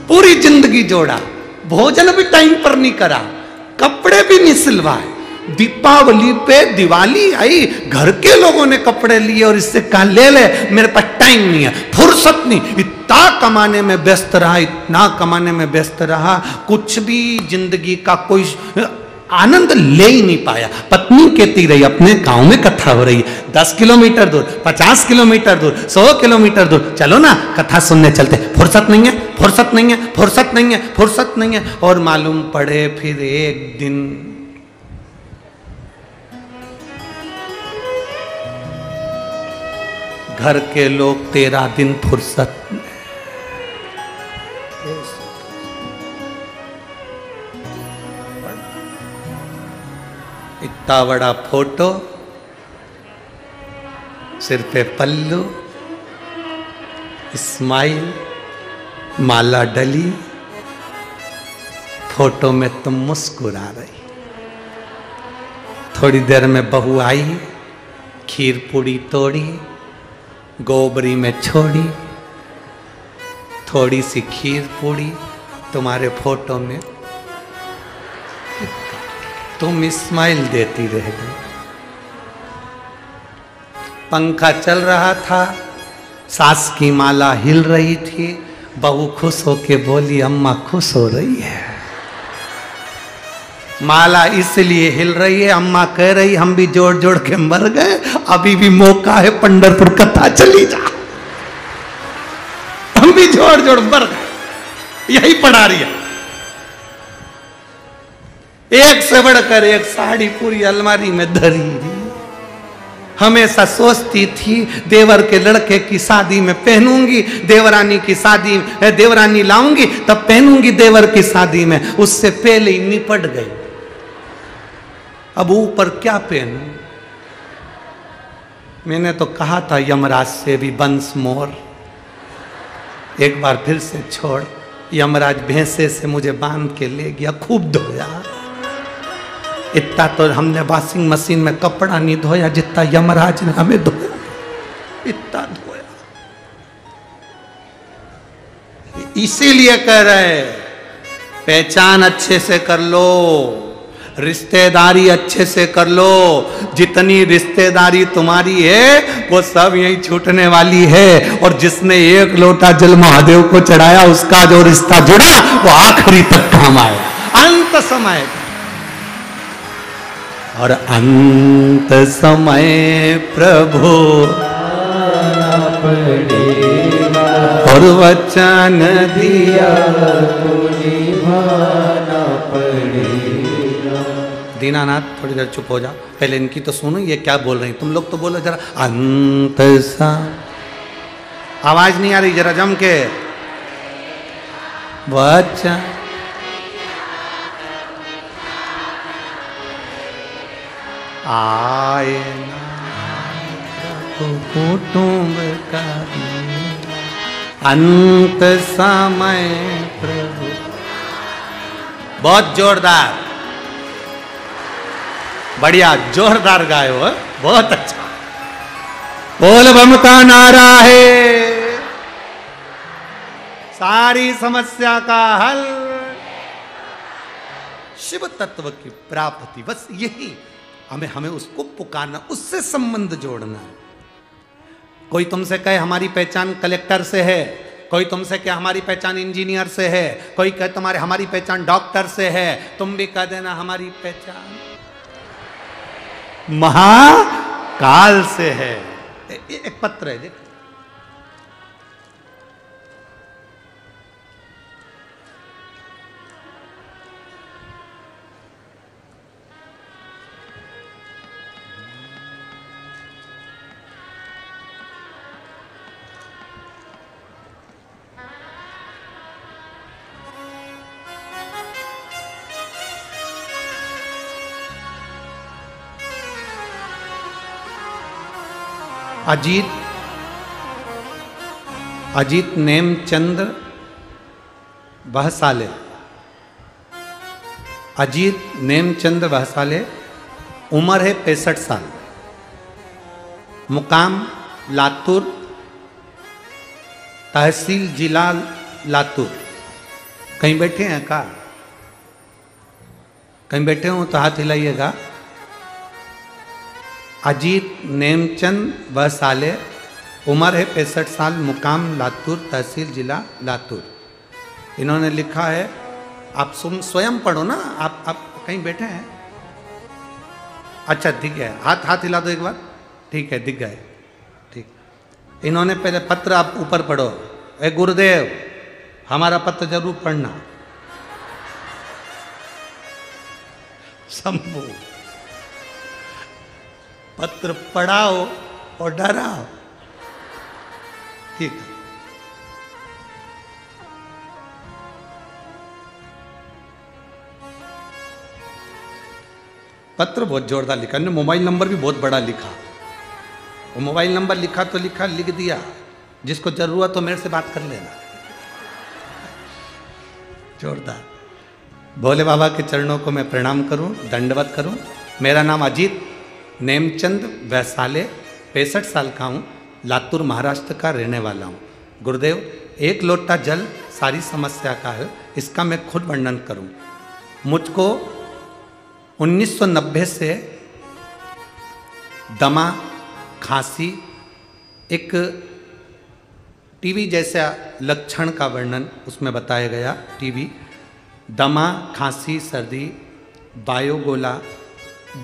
पूरी जिंदगी जोड़ा। भोजन भी टाइम पर नहीं करा, कपड़े भी नहीं सिलवाए। दीपावली पे दिवाली आई, घर के लोगों ने कपड़े लिए और इससे कहा ले ले, मेरे पास टाइम नहीं है, फुर्सत नहीं। इतना कमाने में व्यस्त रहा, इतना कमाने में व्यस्त रहा, कुछ भी जिंदगी का कोई आनंद ले ही नहीं पाया। पत्नी कहती रही अपने गांव में कथा हो रही है, 10 किलोमीटर दूर, 50 किलोमीटर दूर, 100 किलोमीटर दूर, चलो ना कथा सुनने चलते। फुर्सत नहीं है, फुर्सत नहीं है, फुर्सत नहीं है, फुर्सत नहीं है। और मालूम पड़े फिर एक दिन घर के लोग 13 दिन फुर्सत। इतना बड़ा फोटो, सिर पे पल्लू, स्माइल, माला डली, फोटो में तुम मुस्कुरा रही। थोड़ी देर में बहू आई, खीर पूड़ी तोड़ी, गोबरी में छोड़ी, थोड़ी सी खीर पूड़ी तुम्हारे फोटो में, तुम स्माइल देती रह गई। पंखा चल रहा था, सास की माला हिल रही थी, बहू खुश होके बोली अम्मा खुश हो रही है। माला इसलिए हिल रही है, अम्मा कह रही हम भी जोड़ जोड़ के मर गए, अभी भी मौका है, पंढरपुर कथा चली जा। हम भी जोड़ जोड़ मर गए, यही पढ़ा रही है। एक से बढ़कर एक साड़ी पूरी अलमारी में धरी, हमेशा सोचती थी देवर के लड़के की शादी में पहनूंगी, देवरानी की शादी, देवरानी लाऊंगी तब पहनूंगी देवर की शादी में। उससे पहले ही निपट गई, अब ऊपर क्या पहनूं। मैंने तो कहा था यमराज से भी वंश मोर, एक बार फिर से छोड़। यमराज भैंसे से मुझे बांध के ले गया, खूब धोया। इतना तो हमने वॉशिंग मशीन में कपड़ा नहीं धोया जितना यमराज ने हमें धोया, इतना धोया। इसीलिए कह रहे पहचान अच्छे से कर लो, रिश्तेदारी अच्छे से कर लो। जितनी रिश्तेदारी तुम्हारी है वो सब यहीं छूटने वाली है। और जिसने एक लोटा जल महादेव को चढ़ाया उसका जो रिश्ता जुड़ा वो आखिरी तक काम आएगा, अंत समय। और अंत समय प्रभु पड़ेगा, और वचन दिया तो निभाना पड़ेगा। दीनानाथ थोड़ी देर चुप हो जा, पहले इनकी तो सुनो ये क्या बोल रही। तुम लोग तो बोलो जरा, अंत सा आवाज नहीं आ रही, जरा जम के। वचन आए ना कुटुंब का अंत समय प्रभु। बहुत जोरदार, बढ़िया, जोरदार गाए हो, बहुत अच्छा। बोल बम का नारा है, सारी समस्या का हल, शिव तत्व की प्राप्ति, बस यही हमें उसको पुकारना, उससे संबंध जोड़ना है। कोई तुमसे कहे हमारी पहचान कलेक्टर से है, कोई तुमसे कहे हमारी पहचान इंजीनियर से है, कोई कहे हमारी पहचान डॉक्टर से है, तुम भी कह देना हमारी पहचान महाकाल से है। एक पत्र है, देखो। अजीत नेमचंद बहसाले, अजीत नेमचंद बहसाले, उम्र है 65 साल, मुकाम लातूर, तहसील जिला लातूर। कहीं बैठे हैं का? कहीं बैठे हो तो हाथ हिलाइएगा। अजीत नेमचंद बहसाले, उम्र है 65 साल, मुकाम लातूर, तहसील जिला लातूर। इन्होंने लिखा है, आप स्वयं पढ़ो ना, आप कहीं बैठे हैं? अच्छा ठीक है, हाथ हिला दो एक बार। ठीक है, दिख गए, ठीक। इन्होंने पहले पत्र, आप ऊपर पढ़ो। ए गुरुदेव, हमारा पत्र जरूर पढ़ना। शंभू, पत्र पढ़ाओ और डराओ, ठीक है। पत्र बहुत जोरदार लिखा, ने मोबाइल नंबर भी बहुत बड़ा लिखा। वो मोबाइल नंबर लिखा तो लिख दिया, जिसको जरूरत हो मेरे से बात कर लेना। जोरदार। भोले बाबा के चरणों को मैं प्रणाम करूं, दंडवत करूं। मेरा नाम अजीत नेमचंद वैसाले, 65 साल का हूँ, लातूर महाराष्ट्र का रहने वाला हूँ। गुरुदेव, एक लोटा जल सारी समस्या का है, इसका मैं खुद वर्णन करूँ। मुझको 1990 से दमा, खांसी, एक टीबी जैसा लक्षण का वर्णन उसमें बताया गया। टीबी, दमा, खांसी, सर्दी, वायुगोला,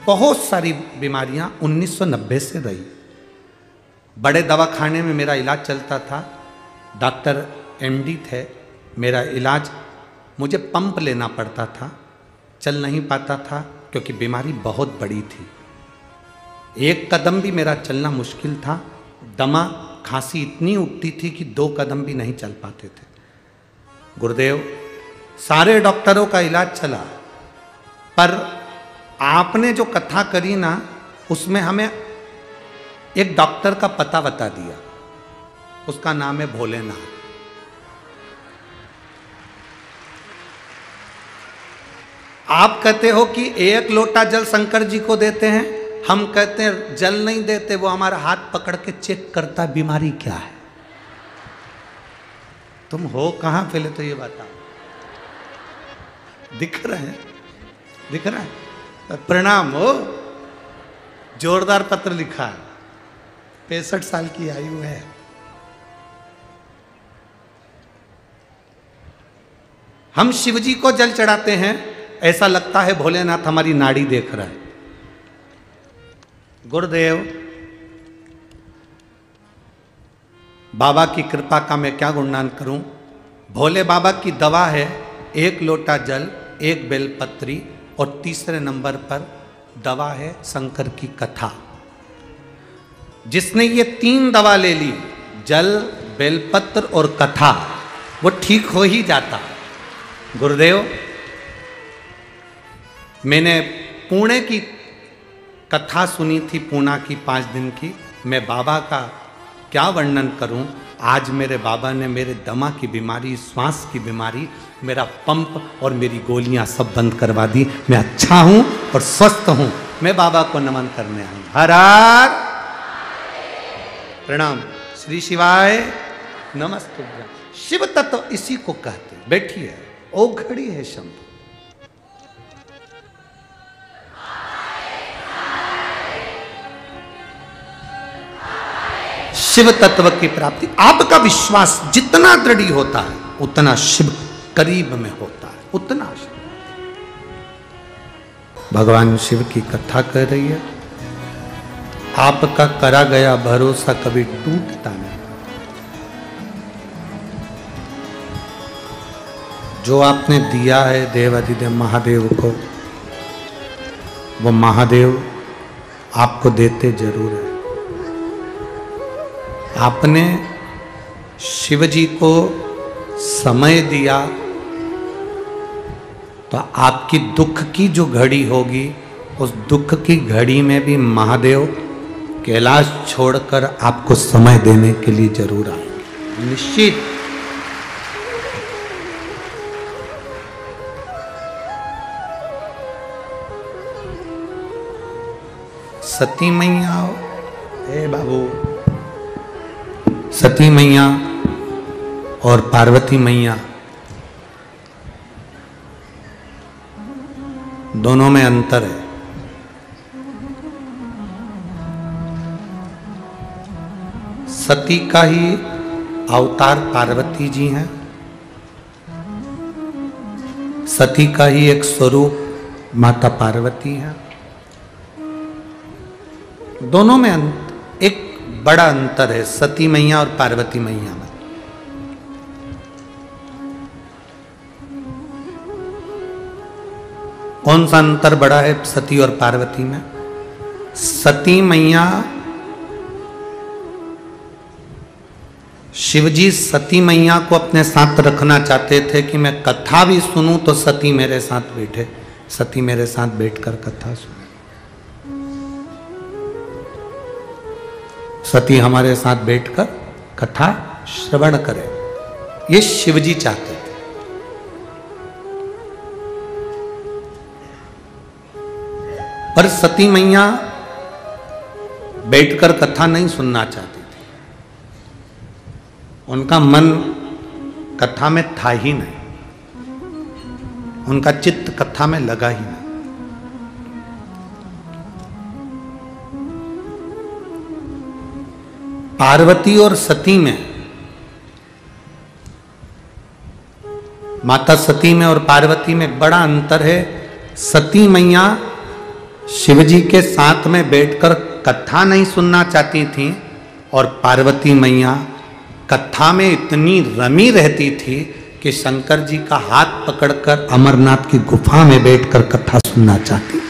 बहुत सारी बीमारियां 1990 से रही। बड़े दवाखाने में मेरा इलाज चलता था, डॉक्टर एमडी थे। मेरा इलाज, मुझे पंप लेना पड़ता था, चल नहीं पाता था क्योंकि बीमारी बहुत बड़ी थी। एक कदम भी मेरा चलना मुश्किल था। दमा, खांसी इतनी उठती थी कि 2 कदम भी नहीं चल पाते थे। गुरुदेव, सारे डॉक्टरों का इलाज चला, पर आपने जो कथा करी ना, उसमें हमें एक डॉक्टर का पता बता दिया। उसका नाम है भोलेनाथ। आप कहते हो कि 1 लोटा जल शंकर जी को देते हैं, हम कहते हैं जल नहीं देते, वो हमारा हाथ पकड़ के चेक करता है बीमारी क्या है। तुम हो कहां, पहले तो ये बताओ। दिख रहे हैं, दिख रहा है? प्रणाम हो। जोरदार पत्र लिखा है, 65 साल की आयु है। हम शिवजी को जल चढ़ाते हैं, ऐसा लगता है भोलेनाथ हमारी नाड़ी देख रहा है। गुरुदेव, बाबा की कृपा का मैं क्या गुणगान करूं। भोले बाबा की दवा है 1 लोटा जल, 1 बेलपत्री, और तीसरे नंबर पर दवा है शंकर की कथा। जिसने ये 3 दवा ले ली, जल, बेलपत्र और कथा, वो ठीक हो ही जाता। गुरुदेव, मैंने पुणे की कथा सुनी थी पूना की 5 दिन की। मैं बाबा का क्या वर्णन करूं। आज मेरे बाबा ने मेरे दमा की बीमारी, श्वास की बीमारी, मेरा पंप और मेरी गोलियां सब बंद करवा दी। मैं अच्छा हूं और स्वस्थ हूं। मैं बाबा को नमन करने आया। हर हर प्रणाम। श्री शिवाय नमस्ते। शिव तत्व इसी को कहते। बैठिए, ओ घड़ी है शंभु। शिव तत्व की प्राप्ति, आपका विश्वास जितना दृढ़ होता है उतना शिव करीब में होता है, उतना शिव। भगवान शिव की कथा कर रही है। आपका करा गया भरोसा कभी टूटता नहीं। जो आपने दिया है देवाधिदेव महादेव को, वो महादेव आपको देते जरूर है। आपने शिव जी को समय दिया तो आपकी दुख की जो घड़ी होगी, उस दुख की घड़ी में भी महादेव कैलाश छोड़कर आपको समय देने के लिए जरूर आएंगे, निश्चित। सती मैया, हे बाबू, सती मैया और पार्वती मैया दोनों में अंतर है। सती का ही अवतार पार्वती जी हैं। सती का ही एक स्वरूप माता पार्वती है। दोनों में एक बड़ा अंतर है सती मैया और पार्वती मैया में। कौन सा अंतर बड़ा है सती और पार्वती में? सती मैया, शिवजी सती मैया को अपने साथ रखना चाहते थे कि मैं कथा भी सुनूं तो सती मेरे साथ बैठे, सती मेरे साथ बैठकर कथा सुने, सती हमारे साथ बैठकर कथा श्रवण करे। ये शिवजी चाहते थे। पर सती मैया बैठकर कथा नहीं सुनना चाहती थी। उनका मन कथा में था ही नहीं, उनका चित्त कथा में लगा ही नहीं। पार्वती और सती में, माता सती में और पार्वती में बड़ा अंतर है। सती मैया शिवजी के साथ में बैठकर कथा नहीं सुनना चाहती थी और पार्वती मैया कथा में इतनी रमी रहती थी कि शंकर जी का हाथ पकड़कर अमरनाथ की गुफा में बैठकर कथा सुनना चाहती थी।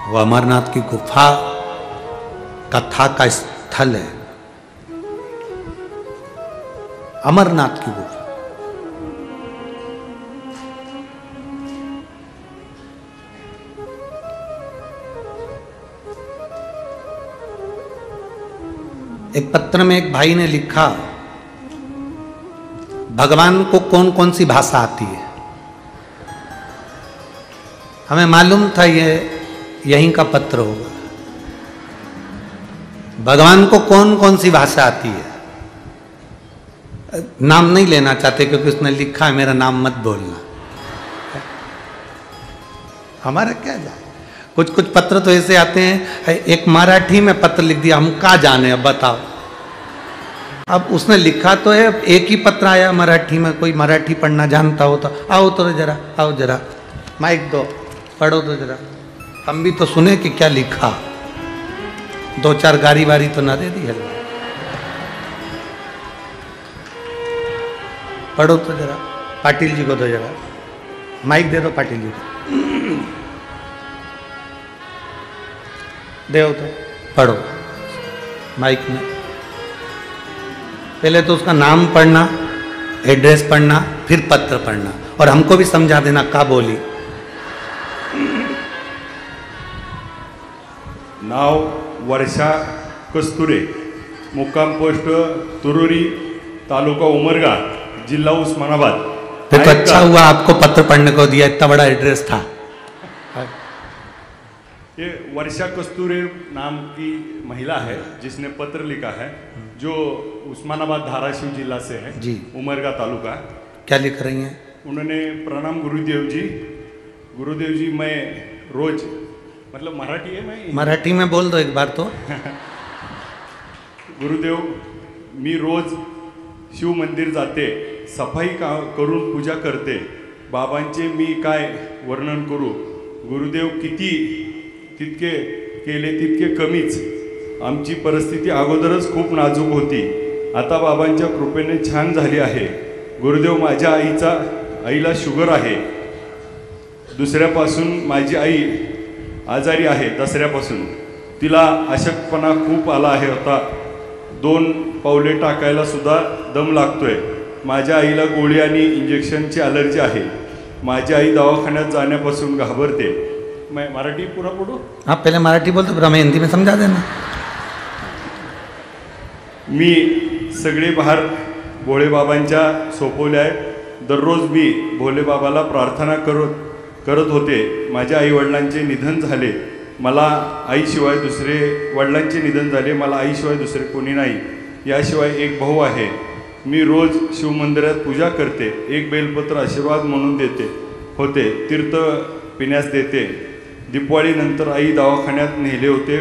वो अमरनाथ की गुफा कथा का स्थल है, अमरनाथ की गुफा। एक पत्र में एक भाई ने लिखा, भगवान को कौन कौन सी भाषा आती है? हमें मालूम था ये यहीं का पत्र होगा। भगवान को कौन कौन सी भाषा आती है? नाम नहीं लेना चाहते क्योंकि उसने लिखा है मेरा नाम मत बोलना। हमारा क्या जाए। कुछ कुछ पत्र तो ऐसे आते हैं, एक मराठी में पत्र लिख दिया, हम क्या जाने, अब बताओ। अब उसने लिखा तो है, एक ही पत्र आया मराठी में, कोई मराठी पढ़ना जानता हो तो आओ तो जरा, आओ जरा माइक दो, पढ़ो तो जरा, हम भी तो सुने कि क्या लिखा। 2-4 गारी वारी तो ना दे दी है। पढ़ो तो जरा, पाटिल जी को दो जरा, माइक दे दो पाटिल जी को, देव तो पढ़ो माइक में। पहले तो उसका नाम पढ़ना, एड्रेस पढ़ना, फिर पत्र पढ़ना, और हमको भी समझा देना का बोली। नाव वर्षा कस्तुरे, मुक्काम पोस्ट तुरुरी, तालुका उमरगा, जिला उस्मानाबाद। फिर तो अच्छा हुआ आपको पत्र पढ़ने को दिया, इतना बड़ा एड्रेस था। ये वर्षा कस्तूरे नाम की महिला है जिसने पत्र लिखा है, जो उस्मानाबाद धाराशिव जिला से है जी, उमरगा तालुका। क्या लिख रही हैं? उन्होंने प्रणाम गुरुदेव जी मैं रोज, मतलब मराठी है, मैं मराठी में बोल दो एक बार तो। गुरुदेव, मी रोज शिव मंदिर जाते, सफाई करून पूजा करते, बाबांचे मी काय वर्णन करू, गुरुदेव किती तितके केले तितके कमीच, आमची परिस्थिती अगोदरच खूप नाजूक होती, आता बाबांच्या कृपेने छान झाली आहे, गुरुदेव माझ्या आईला शुगर आहे, दुसऱ्यापासून माझी आई आजारी आहे, दसऱ्यापासून तिला अशक्तपणा खूप आला आहे, होता 2 पावले टाकायला सुद्धा दम लागतोय, माझ्या आईला गोळी आणि इंजेक्शनची ॲलर्जी आहे, माझी आई दवाखान्यात जाण्यापासून घाबरते। मैं मराठी पूरा पढ़ू? आप पहले मराठी बोल तो हमें हिंदी में समझा देना। मी सगळे भार भोळे बाबांच्या सोपवले आहे, दररोज मी भोले बाबाला प्रार्थना करत होते, माझ्या आई वडिलांचे निधन झाले, मला आईशिवाय दुसरे, वडिलांचे निधन झाले, मला आईशिवाय दुसरे कोणी नाही, याशिवाय एक भाऊ आहे, मी रोज शिवमंदिरात पूजा करते, एक बेलपत्र आशीर्वाद म्हणून देते होते, तीर्थ पिण्यास देते, दिवाळीनंतर आई दवाखान्यात नेले होते,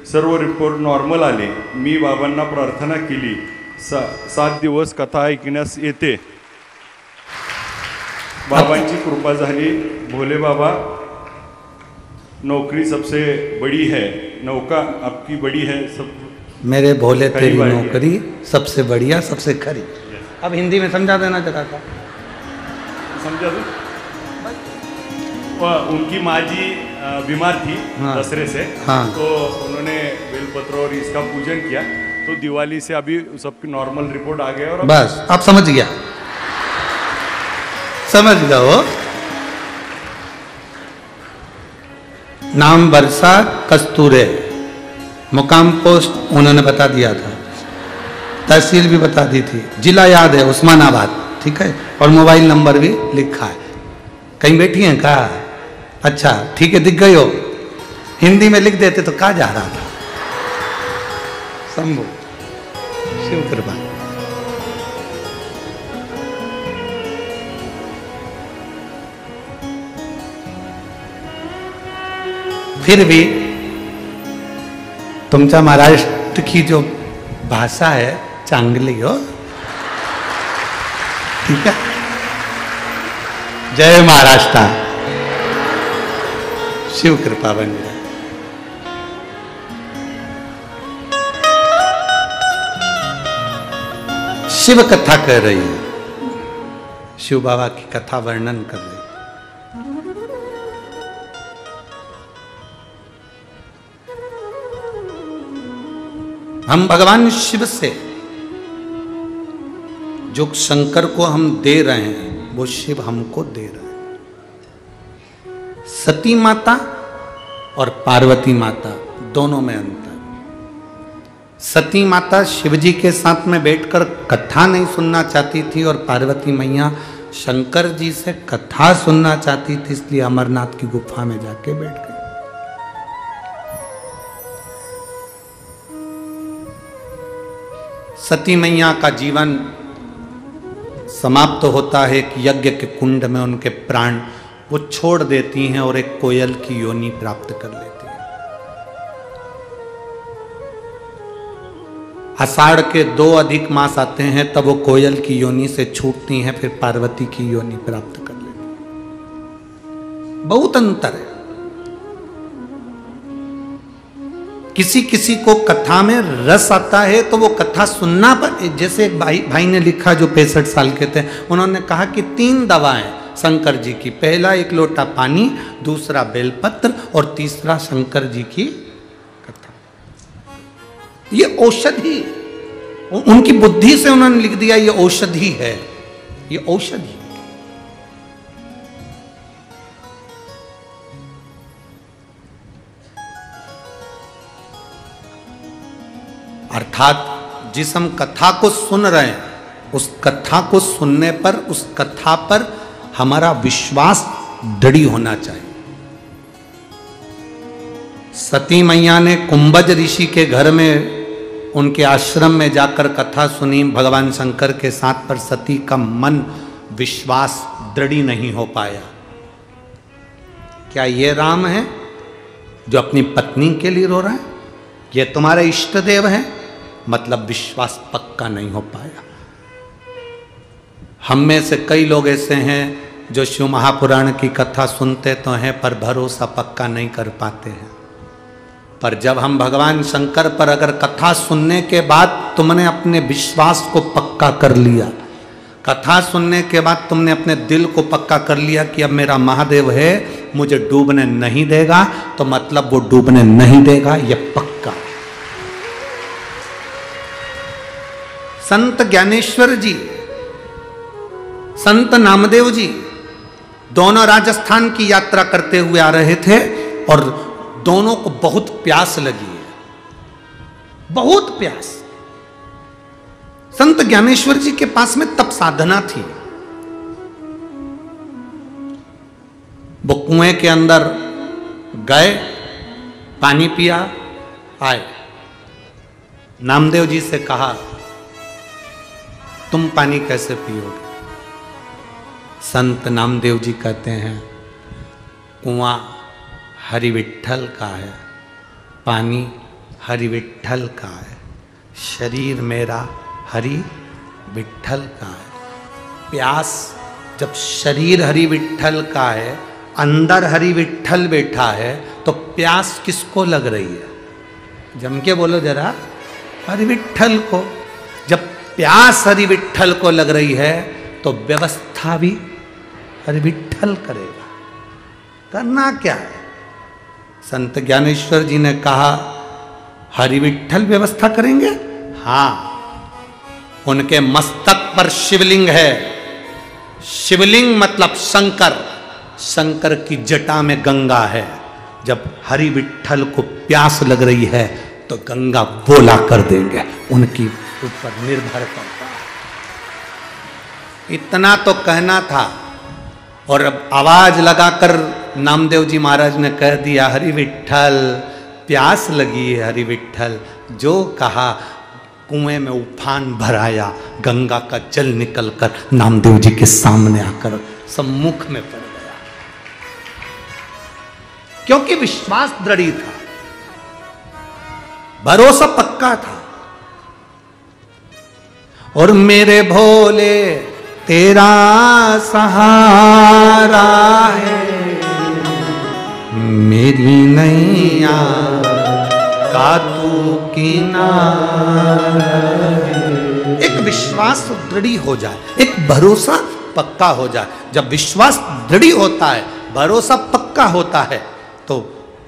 सर्व रिपोर्ट नॉर्मल आले, मी बाबांना प्रार्थना केली, 7 दिवस कथा ऐकण्यास येते, बाबांची कृपा झाली, भोले बाबा नौकरी सबसे बड़ी है, नौका आपकी बड़ी है, सब मेरे भोले तेरी नौकरी सबसे बढ़िया सबसे खरी। अब हिंदी में समझा देना जरा सा। समझा दो। उनकी माँ जी बीमार थी, हाँ, दसरे से, हाँ, तो उन्होंने बेलपत्र और इसका पूजन किया, तो दिवाली से अभी सबकी नॉर्मल रिपोर्ट आ गया, और बस आप समझ गया, समझ गए। नाम वर्षा कस्तूरे, मुकाम पोस्ट उन्होंने बता दिया था, तहसील भी बता दी थी, जिला याद है उस्मानाबाद, ठीक है, और मोबाइल नंबर भी लिखा है। कहीं बैठी हैं का? अच्छा ठीक है, दिख गई हो, हिंदी में लिख देते तो कहाँ जा रहा था। शंभु शिव कृपा। फिर भी तुमचा महाराष्ट्र की जो भाषा है चांगली हो, ठीक है। जय महाराष्ट्र, शिव कृपा बन जाए। शिव कथा कह रही है, शिव बाबा की कथा वर्णन कर रही है। हम भगवान शिव से जो शंकर को हम दे रहे हैं वो शिव हमको दे रहे हैं। सती माता और पार्वती माता दोनों में अंतर। सती माता शिवजी के साथ में बैठकर कथा नहीं सुनना चाहती थी और पार्वती मैया शंकर जी से कथा सुनना चाहती थी, इसलिए अमरनाथ की गुफा में जाके बैठ गई। सती मैया का जीवन समाप्त होता है एक यज्ञ के कुंड में, उनके प्राण वो छोड़ देती हैं और एक कोयल की योनि प्राप्त कर लेती हैं। आषाढ़ के 2 अधिक मास आते हैं तब वो कोयल की योनि से छूटती हैं, फिर पार्वती की योनि प्राप्त कर लेती हैं। बहुत अंतर है। किसी किसी को कथा में रस आता है तो वो कथा सुनना पर, जैसे एक भाई ने लिखा जो 65 साल के थे, उन्होंने कहा कि 3 दवाएं शंकर जी की, पहला 1 लोटा पानी, दूसरा बेलपत्र और तीसरा शंकर जी की कथा। ये औषधि, उनकी बुद्धि से उन्होंने लिख दिया ये औषधि है, ये औषधि। अर्थात जिस हम कथा को सुन रहे हैं, उस कथा को सुनने पर, उस कथा पर हमारा विश्वास दृढ़ होना चाहिए। सती मैया ने कुंभज ऋषि के घर में, उनके आश्रम में जाकर कथा सुनी भगवान शंकर के साथ, पर सती का मन विश्वास दृढ़ नहीं हो पाया। क्या ये राम है जो अपनी पत्नी के लिए रो रहा है? ये तुम्हारे इष्ट देव है? मतलब विश्वास पक्का नहीं हो पाया। हम में से कई लोग ऐसे हैं जो शिव महापुराण की कथा सुनते तो हैं पर भरोसा पक्का नहीं कर पाते हैं। पर जब हम भगवान शंकर पर अगर कथा सुनने के बाद तुमने अपने विश्वास को पक्का कर लिया, कथा सुनने के बाद तुमने अपने दिल को पक्का कर लिया कि अब मेरा महादेव है, मुझे डूबने नहीं देगा, तो मतलब वो डूबने नहीं देगा, ये पक्का। संत ज्ञानेश्वर जी, संत नामदेव जी दोनों राजस्थान की यात्रा करते हुए आ रहे थे और दोनों को बहुत प्यास लगी है, बहुत प्यास। संत ज्ञानेश्वर जी के पास में तप साधना थी। वो कुएं के अंदर गए, पानी पिया, आए। नामदेव जी से कहा, तुम पानी कैसे पियोगे? संत नामदेव जी कहते हैं, कुआं हरि विठ्ठल का है, पानी हरि विठ्ठल का है, शरीर मेरा हरि विठ्ठल का है। प्यास जब शरीर हरि विठ्ठल का है, अंदर हरि विठ्ठल बैठा है, तो प्यास किसको लग रही है? जम के बोलो जरा, हरि विठ्ठल को। जब प्यास हरि विठ्ठल को लग रही है तो व्यवस्था भी हरि विठ्ठल करेगा। करना क्या है? संत ज्ञानेश्वर जी ने कहा, हरि विठ्ठल व्यवस्था करेंगे? हाँ। उनके मस्तक पर शिवलिंग है। शिवलिंग मतलब शंकर, शंकर की जटा में गंगा है। जब हरि विठ्ठल को प्यास लग रही है तो गंगा बोला कर देंगे, उनकी ऊपर निर्भर करता है। इतना तो कहना था और अब आवाज लगाकर नामदेव जी महाराज ने कह दिया, हरि विठ्ठल प्यास लगी है, हरि विठ्ठल। जो कहा, कुएं में उफान भराया, गंगा का जल निकलकर नामदेव जी के सामने आकर सम्मुख में पड़ गया, क्योंकि विश्वास दृढ़ था, भरोसा पक्का था। और मेरे भोले तेरा सहारा है, मेरी नैया का तू किनारा है। एक विश्वास दृढ़ हो जाए, एक भरोसा पक्का हो जाए। जब विश्वास दृढ़ होता है, भरोसा पक्का होता है, तो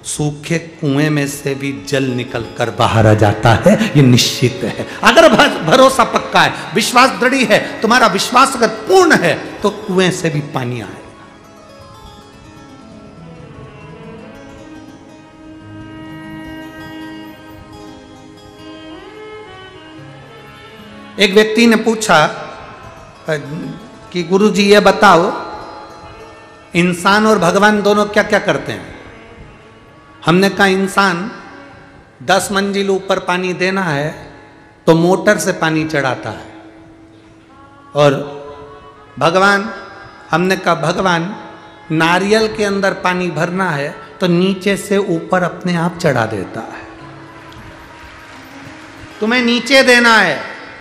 सूखे कुएं में से भी जल निकलकर बाहर आ जाता है, ये निश्चित है। अगर भरोसा पक्का है, विश्वास दृढ़ है, तुम्हारा विश्वास अगर पूर्ण है, तो कुएं से भी पानी आएगा। एक व्यक्ति ने पूछा कि गुरुजी ये बताओ, इंसान और भगवान दोनों क्या क्या करते हैं? हमने कहा, इंसान 10 मंजिल ऊपर पानी देना है तो मोटर से पानी चढ़ाता है, और भगवान, हमने कहा भगवान नारियल के अंदर पानी भरना है तो नीचे से ऊपर अपने आप चढ़ा देता है। तुम्हें नीचे देना है,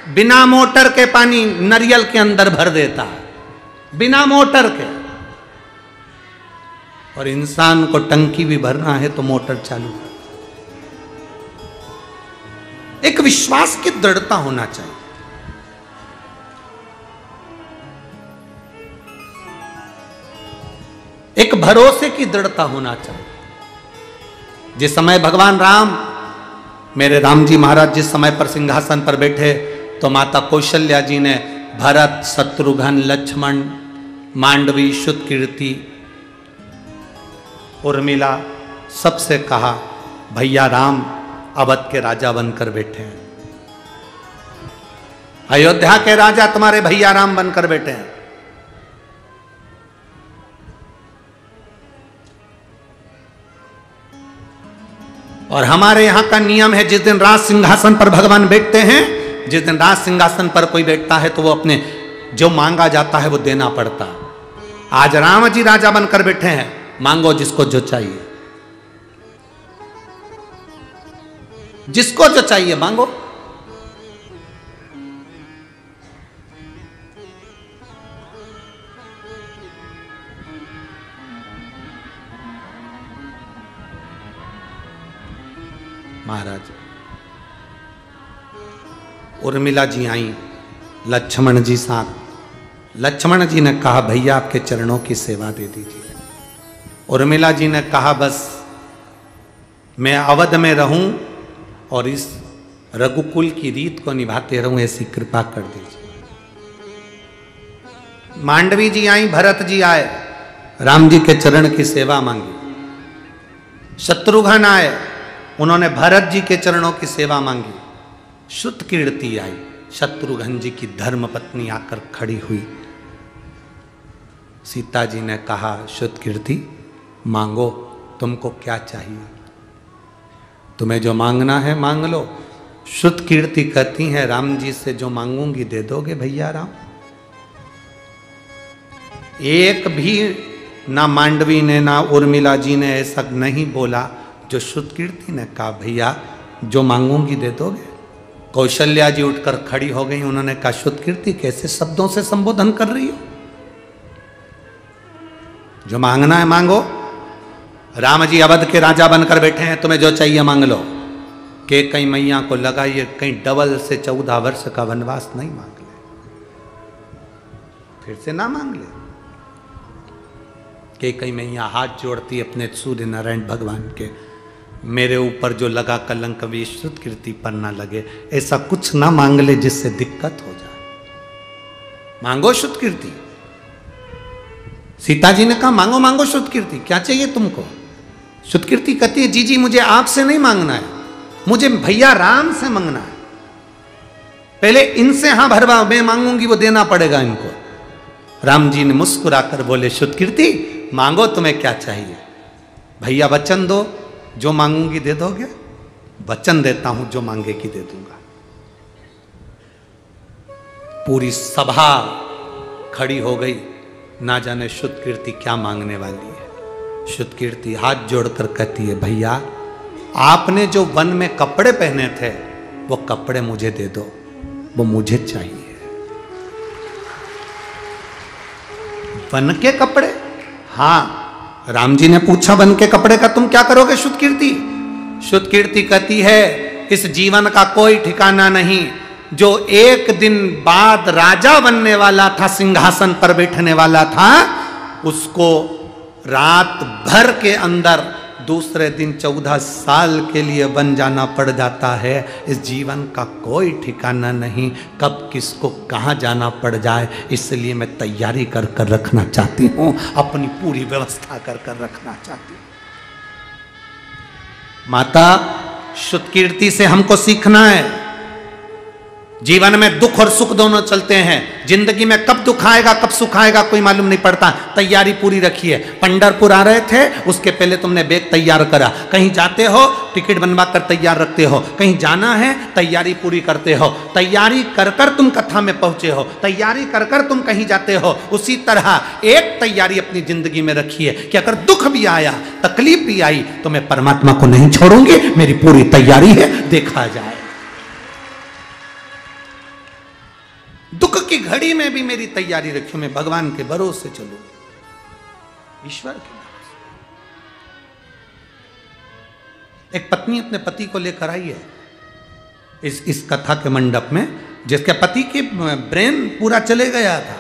बिना मोटर के पानी नारियल के अंदर भर देता है, बिना मोटर के। और इंसान को टंकी भी भरना है तो मोटर चालू कर। एक विश्वास की दृढ़ता होना चाहिए। एक भरोसे की दृढ़ता होना चाहिए। जिस समय भगवान राम, मेरे राम जी महाराज जिस समय पर सिंहासन पर बैठे, तो माता कौशल्या जी ने भरत, शत्रुघ्न, लक्ष्मण, मांडवी, शुतकीर्ति, उर्मिला सबसे कहा, भैया राम अवध के राजा बनकर बैठे हैं, अयोध्या के राजा तुम्हारे भैया राम बनकर बैठे हैं। और हमारे यहां का नियम है, जिस दिन राज सिंहासन पर भगवान बैठते हैं, जिस दिन राज सिंहासन पर कोई बैठता है तो वो अपने जो मांगा जाता है वो देना पड़ता। आज राम जी राजा बनकर बैठे हैं, मांगो जिसको जो चाहिए, जिसको जो चाहिए मांगो। महाराज उर्मिला जी आई, लक्ष्मण जी साथ। लक्ष्मण जी ने कहा भैया आपके चरणों की सेवा दे दीजिए। उर्मिला जी ने कहा बस मैं अवध में रहूं और इस रघुकुल की रीत को निभाते रहूं, ऐसी कृपा कर दीजिए। मांडवी जी आई, भरत जी आए, राम जी के चरण की सेवा मांगी। शत्रुघ्न आए, उन्होंने भरत जी के चरणों की सेवा मांगी। श्रुतकीर्ति आई, शत्रुघ्न जी की धर्म पत्नी आकर खड़ी हुई। सीता जी ने कहा श्रुतकीर्ति मांगो, तुमको क्या चाहिए, तुम्हें जो मांगना है मांग लो। श्रुतकीर्ति कहती है राम जी से जो मांगूंगी दे दोगे भैया राम। एक भी ना मांडवी ने ना उर्मिला जी ने ऐसा नहीं बोला जो श्रुतकीर्ति ने कहा भैया जो मांगूंगी दे दोगे। कौशल्या जी उठकर खड़ी हो गई, उन्होंने कहा श्रुतकीर्ति कैसे शब्दों से संबोधन कर रही हो, जो मांगना है मांगो। राम जी अवध के राजा बनकर बैठे हैं, तुम्हें जो चाहिए मांग लो। के कई मैया को लगा ये कहीं डबल से 14 वर्ष का वनवास नहीं मांग ले, फिर से ना मांग ले। के कई मैया हाथ जोड़ती अपने सूर्य नारायण भगवान के, मेरे ऊपर जो लगा कलंक वे श्रुतकीर्ति पर ना लगे। ऐसा कुछ ना मांग ले जिससे दिक्कत हो जाए, मांगो श्रुतकीर्ति। सीता जी ने कहा मांगो मांगो श्रुतकीर्ति, क्या चाहिए तुमको। श्रुतकीर्ति कहती है जी जी मुझे आपसे नहीं मांगना है, मुझे भैया राम से मांगना है। पहले इनसे हां भरवा, मैं मांगूंगी वो देना पड़ेगा इनको। राम जी ने मुस्कुराकर बोले श्रुतकीर्ति मांगो तुम्हें क्या चाहिए। भैया वचन दो, जो मांगूंगी दे दोगे। वचन देता हूं जो मांगेगी दे दूंगा। पूरी सभा खड़ी हो गई, ना जाने श्रुतकीर्ति क्या मांगने वाली है। श्रुतकीर्ति हाथ जोड़कर कहती है भैया आपने जो वन में कपड़े पहने थे वो कपड़े मुझे दे दो, वो मुझे चाहिए। वन के कपड़े? हाँ। राम जी ने पूछा वन के कपड़े का तुम क्या करोगे श्रुतकीर्ति। श्रुतकीर्ति कहती है इस जीवन का कोई ठिकाना नहीं, जो एक दिन बाद राजा बनने वाला था, सिंहासन पर बैठने वाला था, उसको रात भर के अंदर दूसरे दिन 14 साल के लिए बन जाना पड़ जाता है। इस जीवन का कोई ठिकाना नहीं, कब किसको कहाँ जाना पड़ जाए, इसलिए मैं तैयारी कर कर रखना चाहती हूँ, अपनी पूरी व्यवस्था कर कर रखना चाहती हूँ। माता श्रुतकीर्ति से हमको सीखना है, जीवन में दुख और सुख दोनों चलते हैं। जिंदगी में कब दुख आएगा कब सुख आएगा कोई मालूम नहीं पड़ता। तैयारी पूरी रखिए। पंढरपुर आ रहे थे, उसके पहले तुमने बैग तैयार करा। कहीं जाते हो टिकट बनवा कर तैयार रखते हो, कहीं जाना है तैयारी पूरी करते हो। तैयारी कर कर तुम कथा में पहुंचे हो, तैयारी कर कर तुम कहीं जाते हो। उसी तरह एक तैयारी अपनी जिंदगी में रखिए कि अगर दुख भी आया तकलीफ भी आई तो मैं परमात्मा को नहीं छोड़ूंगी, मेरी पूरी तैयारी है, देखा जाए। दुख की घड़ी में भी मेरी तैयारी रखी, मैं भगवान के भरोसे चलूं, ईश्वर के नाम से। एक पत्नी अपने पति को लेकर आई है इस कथा के मंडप में, जिसके पति की ब्रेन पूरा चले गया था,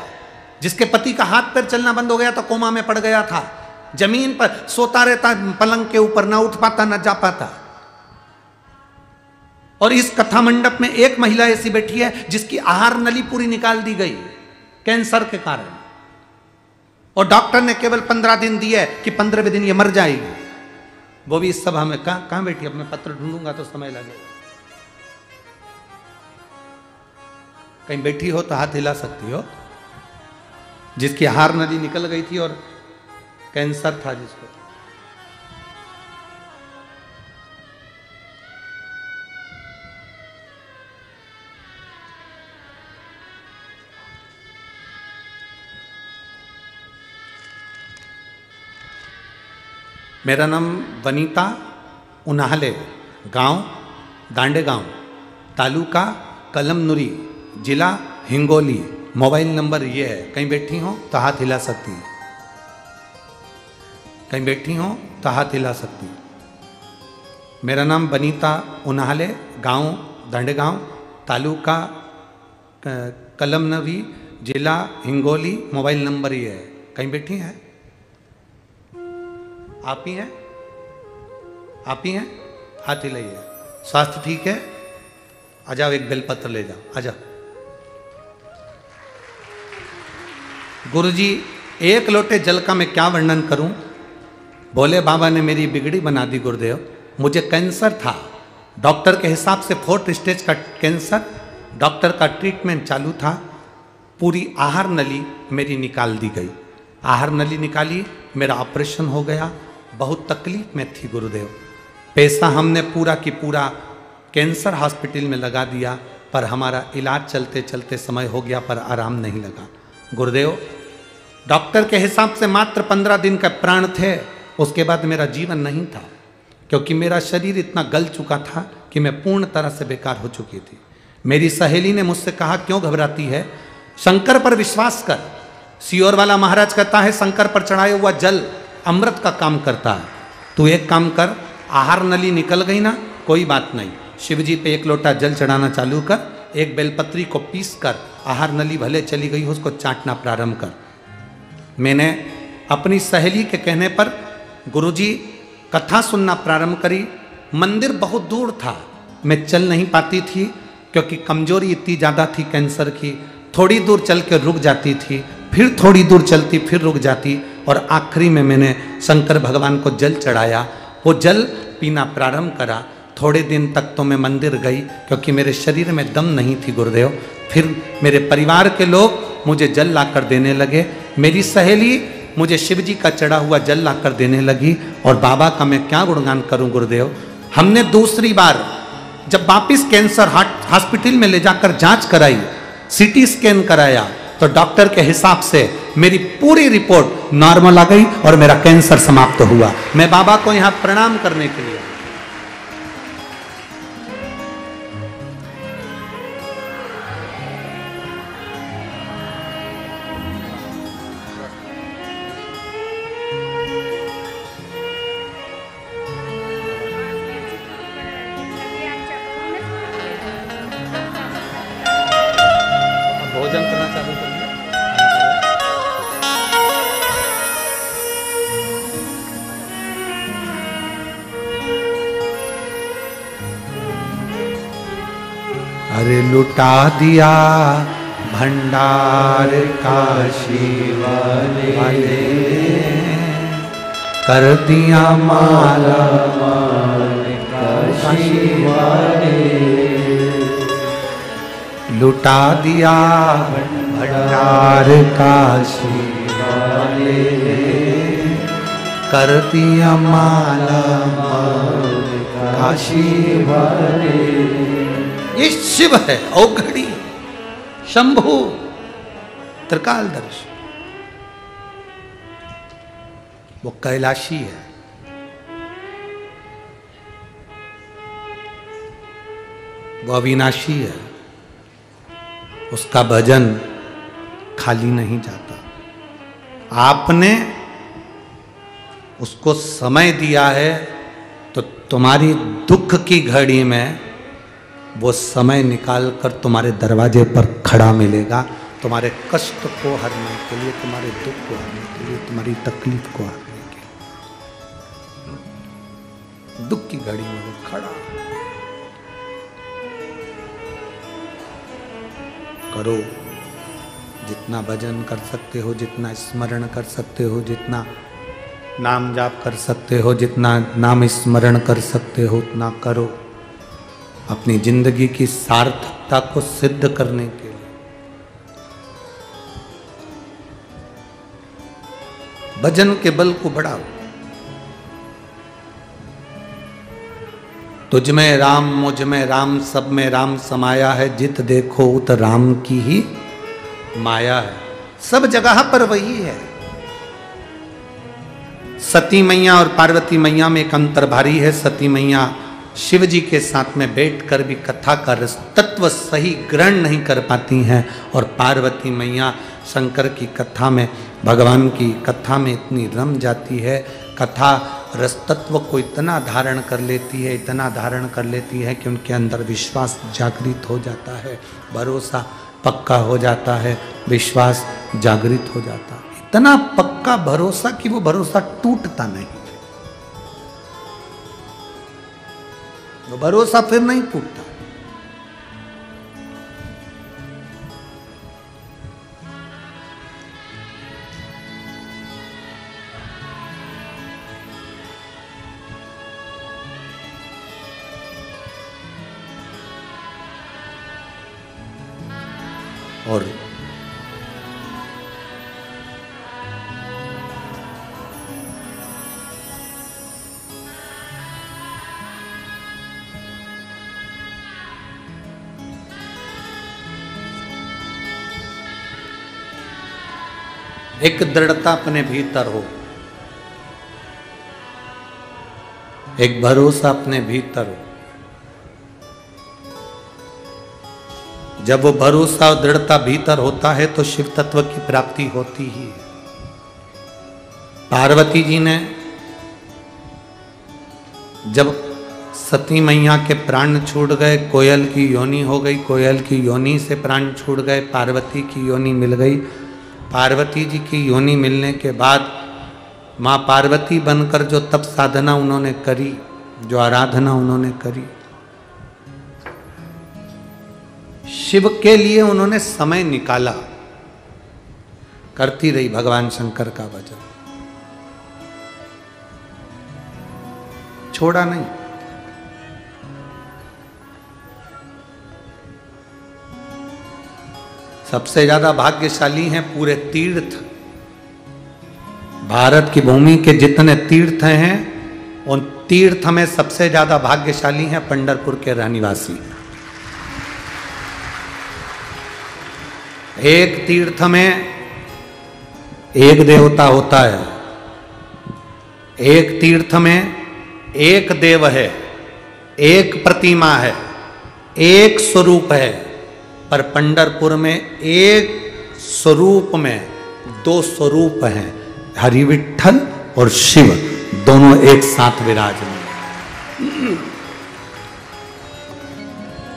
जिसके पति का हाथ पैर चलना बंद हो गया था, कोमा में पड़ गया था, जमीन पर सोता रहता, पलंग के ऊपर ना उठ पाता ना जा पाता। और इस कथा मंडप में एक महिला ऐसी बैठी है जिसकी आहार नली पूरी निकाल दी गई कैंसर के कारण, और डॉक्टर ने केवल 15 दिन दिए कि 15वें दिन ये मर जाएगी। वो भी इस सभा में कहां बैठी, अब मैं पत्र ढूंढूंगा तो समय लगेगा। कहीं बैठी हो तो हाथ हिला सकती हो। जिसकी आहार नली निकल गई थी और कैंसर था जिसको। मेरा नाम वनीता उनाहले, गांव दांडे गांव, तालुका कलमनुरी, जिला हिंगोली। मोबाइल नंबर ये है। कहीं बैठी हो तो हाथ हिला सकती है, कहीं बैठी हो तो हाथ हिला सकती है। मेरा नाम वनीता उनाहले, गांव दांडे गांव, तालुका कलमनुरी, जिला हिंगोली। मोबाइल नंबर ये है। कहीं बैठी हैं? आप ही हैं? आप ही हैं? हाथ हिलाइए। स्वास्थ्य ठीक है? आ जाओ, एक बेलपत्र ले जाओ, आ जाओ। गुरुजी, एक लोटे जल का मैं क्या वर्णन करूं। भोले बाबा ने मेरी बिगड़ी बना दी गुरुदेव। मुझे कैंसर था, डॉक्टर के हिसाब से 4th स्टेज का कैंसर। डॉक्टर का ट्रीटमेंट चालू था। पूरी आहार नली मेरी निकाल दी गई। आहार नली निकाली, मेरा ऑपरेशन हो गया। बहुत तकलीफ में थी गुरुदेव। पैसा हमने पूरा की पूरा कैंसर हॉस्पिटल में लगा दिया, पर हमारा इलाज चलते चलते समय हो गया, पर आराम नहीं लगा। गुरुदेव, डॉक्टर के हिसाब से मात्र 15 दिन का प्राण थे। उसके बाद मेरा जीवन नहीं था, क्योंकि मेरा शरीर इतना गल चुका था कि मैं पूर्ण तरह से बेकार हो चुकी थी। मेरी सहेली ने मुझसे कहा, क्यों घबराती है, शंकर पर विश्वास कर। सियोर वाला महाराज कहता है, शंकर पर चढ़ाया हुआ जल अमृत का काम करता है। तू एक काम कर, आहार नली निकल गई ना, कोई बात नहीं, शिव जी पे 1 लोटा जल चढ़ाना चालू कर। एक बेलपत्री को पीस कर, आहार नली भले चली गई हो, उसको चाटना प्रारंभ कर। मैंने अपनी सहेली के कहने पर गुरुजी कथा सुनना प्रारंभ करी। मंदिर बहुत दूर था, मैं चल नहीं पाती थी, क्योंकि कमजोरी इतनी ज़्यादा थी कैंसर की। थोड़ी दूर चल के रुक जाती थी, फिर थोड़ी दूर चलती, फिर रुक जाती, और आखिरी में मैंने शंकर भगवान को जल चढ़ाया। वो जल पीना प्रारंभ करा। थोड़े दिन तक तो मैं मंदिर गई, क्योंकि मेरे शरीर में दम नहीं थी गुरुदेव। फिर मेरे परिवार के लोग मुझे जल लाकर देने लगे। मेरी सहेली मुझे शिव जी का चढ़ा हुआ जल लाकर देने लगी। और बाबा का मैं क्या गुणगान करूं गुरुदेव। हमने दूसरी बार जब वापिस कैंसर हॉस्पिटल में ले जाकर जांच कराई, CT स्कैन कराया, तो डॉक्टर के हिसाब से मेरी पूरी रिपोर्ट नॉर्मल आ गई और मेरा कैंसर समाप्त हुआ। मैं बाबा को यहां प्रणाम करने के लिए। भोजन करना चालू कर दिया। अरे लुटा दिया भंडार काशी वाले, कर दिया माला काशी वाले। लुटा दिया भंडार काशी वाले, कर दिया माला काशी वाले। ये शिव है, औघड़ी, शंभु, त्रिकालदर्शी। वो कैलाशी है। वो अविनाशी है। उसका भजन खाली नहीं जाता। आपने उसको समय दिया है, तो तुम्हारी दुख की घड़ी में वो समय निकाल कर तुम्हारे दरवाजे पर खड़ा मिलेगा, तुम्हारे कष्ट को हरने के लिए, तुम्हारे दुख को हरने के लिए, तुम्हारी तकलीफ को हरने के लिए। दुख की घड़ी में वो खड़ा। करो, जितना भजन कर सकते हो, जितना स्मरण कर सकते हो, जितना नाम जाप कर सकते हो, जितना नाम स्मरण कर सकते हो, उतना करो। अपनी जिंदगी की सार्थकता को सिद्ध करने के लिए भजन के बल को बढ़ाओ। तुझ में राम मुझ में राम सब में राम समाया है, जित देखो उत राम की ही माया है। सब जगह पर वही है। सती मैया और पार्वती मैया में एक अंतर भारी है। सती मैया शिव जी के साथ में बैठकर भी कथा का रस तत्व सही ग्रहण नहीं कर पाती हैं, और पार्वती मैया शंकर की कथा में, भगवान की कथा में इतनी रम जाती है, कथा रस तत्व को इतना धारण कर लेती है, इतना धारण कर लेती है कि उनके अंदर विश्वास जागृत हो जाता है, भरोसा पक्का हो जाता है, विश्वास जागृत हो जाता है। इतना पक्का भरोसा कि वो भरोसा टूटता नहीं, वो भरोसा फिर नहीं टूटता। और एक दृढ़ता अपने भीतर हो, एक भरोसा अपने भीतर हो। जब वो भरोसा और दृढ़ता भीतर होता है तो शिव तत्व की प्राप्ति होती ही है। पार्वती जी ने जब सती मैया के प्राण छूट गए, कोयल की योनि हो गई, कोयल की योनि से प्राण छूट गए, पार्वती की योनि मिल गई। पार्वती जी की योनि मिलने के बाद माँ पार्वती बनकर जो तप साधना उन्होंने करी, जो आराधना उन्होंने करी, शिव के लिए उन्होंने समय निकाला, करती रही भगवान शंकर का भजन, छोड़ा नहीं। सबसे ज्यादा भाग्यशाली हैं पूरे तीर्थ, भारत की भूमि के जितने तीर्थ हैं उन तीर्थ में सबसे ज्यादा भाग्यशाली हैं पंढरपुर के रहनिवासी। एक तीर्थ में एक देवता होता है, एक तीर्थ में एक देव है, एक प्रतिमा है, एक स्वरूप है, पर पंढरपुर में एक स्वरूप में दो स्वरूप हैं, हरि विठ्ठल और शिव, दोनों एक साथ विराजमान,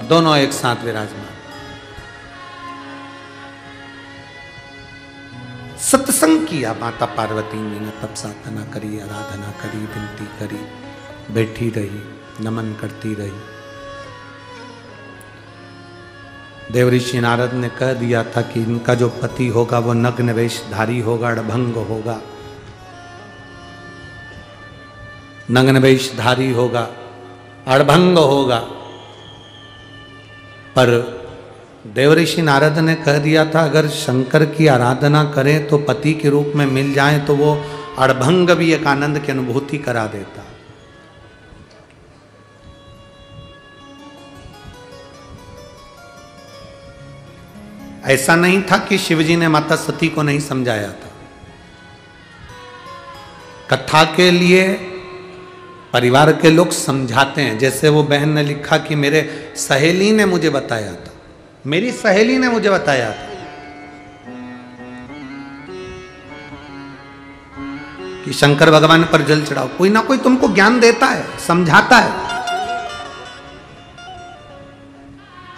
दोनों एक साथ विराजमान। सत्संग किया माता पार्वती ने, तप साधना करी, आराधना करी, विनती करी, बैठी रही, नमन करती रही। देवऋषि नारद ने कह दिया था कि इनका जो पति होगा वो नग्न वेशधारी होगा, अड़भंग होगा, नग्न वेशधारी होगा, अड़भंग होगा। पर देवऋषि नारद ने कह दिया था अगर शंकर की आराधना करें तो पति के रूप में मिल जाए तो वो अड़भंग भी एक आनंद की अनुभूति करा देता। ऐसा नहीं था कि शिवजी ने माता सती को नहीं समझाया था। कथा के लिए परिवार के लोग समझाते हैं। जैसे वो बहन ने लिखा कि मेरे सहेली ने मुझे बताया था, मेरी सहेली ने मुझे बताया था कि शंकर भगवान पर जल चढ़ाओ। कोई ना कोई तुमको ज्ञान देता है, समझाता है,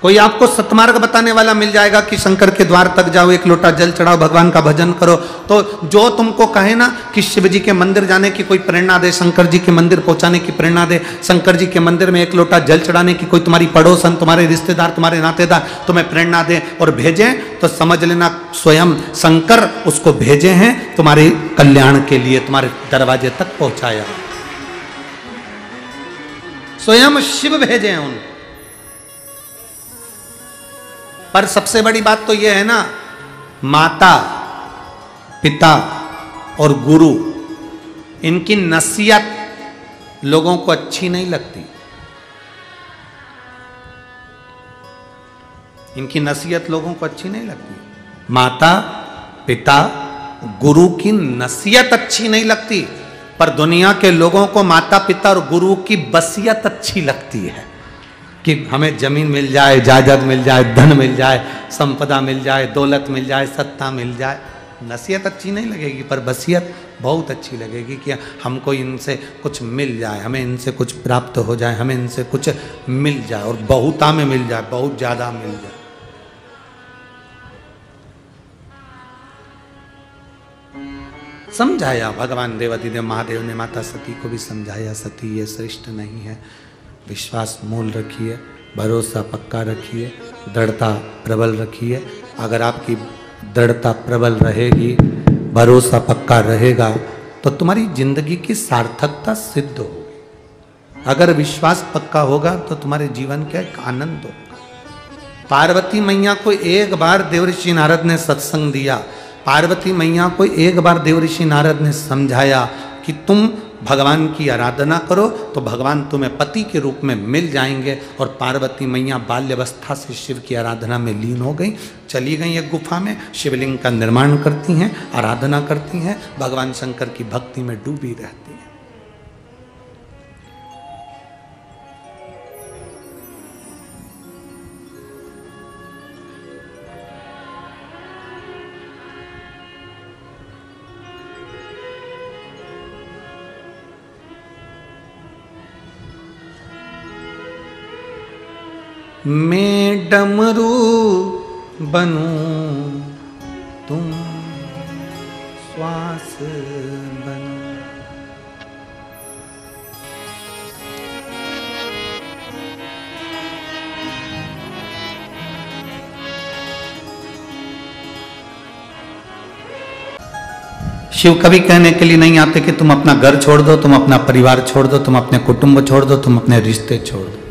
कोई आपको सतमार्ग बताने वाला मिल जाएगा कि शंकर के द्वार तक जाओ, एक लोटा जल चढ़ाओ, भगवान का भजन करो। तो जो तुमको कहे ना कि शिव जी के मंदिर जाने की कोई प्रेरणा दे, शंकर जी के मंदिर पहुंचाने की प्रेरणा दे, शंकर जी के मंदिर में एक लोटा जल चढ़ाने की कोई तुम्हारी पड़ोसन, तुम्हारे रिश्तेदार, तुम्हारे नातेदार तुम्हें प्रेरणा दे और भेजें, तो समझ लेना स्वयं शंकर उसको भेजे हैं तुम्हारे कल्याण के लिए, तुम्हारे दरवाजे तक पहुंचाया। स्वयं शिव भेजे हैं उनको। पर सबसे बड़ी बात तो यह है ना, माता, पिता, और गुरु, इनकी नसीहत लोगों को अच्छी नहीं लगती। इनकी नसीहत लोगों को अच्छी नहीं लगती। माता पिता गुरु की नसीहत अच्छी नहीं लगती, पर दुनिया के लोगों को माता पिता और गुरु की वसीयत अच्छी लगती है कि हमें जमीन मिल जाए, जायदाद मिल जाए, धन मिल जाए, संपदा मिल जाए, दौलत मिल जाए, सत्ता मिल जाए। नसीहत अच्छी नहीं लगेगी, पर वसीयत बहुत अच्छी लगेगी कि हमको इनसे कुछ मिल जाए, हमें इनसे कुछ प्राप्त हो जाए, हमें इनसे कुछ मिल जाए, और बहुता में मिल जाए, बहुत ज़्यादा मिल जाए। समझाया भगवान देवाधिदेव महादेव ने माता सती को भी समझाया, सती ये श्रेष्ठ नहीं है, विश्वास मूल रखिए, भरोसा पक्का रखिए, दृढ़ता प्रबल रखिए। अगर आपकी दृढ़ता प्रबल रहेगी, भरोसा पक्का रहेगा, तो तुम्हारी जिंदगी की सार्थकता सिद्ध होगी। अगर विश्वास पक्का होगा तो तुम्हारे जीवन का एक आनंद होगा। पार्वती मैया को एक बार देवऋषि नारद ने सत्संग दिया, पार्वती मैया को एक बार देवऋषि नारद ने समझाया कि तुम भगवान की आराधना करो तो भगवान तुम्हें पति के रूप में मिल जाएंगे। और पार्वती मैया बाल्यावस्था से शिव की आराधना में लीन हो गई, चली गई एक गुफा में, शिवलिंग का निर्माण करती हैं, आराधना करती हैं, भगवान शंकर की भक्ति में डूबी रहती हैं। मैं डमरू बनूं, तुम श्वास बनो। शिव कभी कहने के लिए नहीं आते कि तुम अपना घर छोड़ दो, तुम अपना परिवार छोड़ दो, तुम अपने कुटुंब छोड़ दो, तुम अपने रिश्ते छोड़ दो।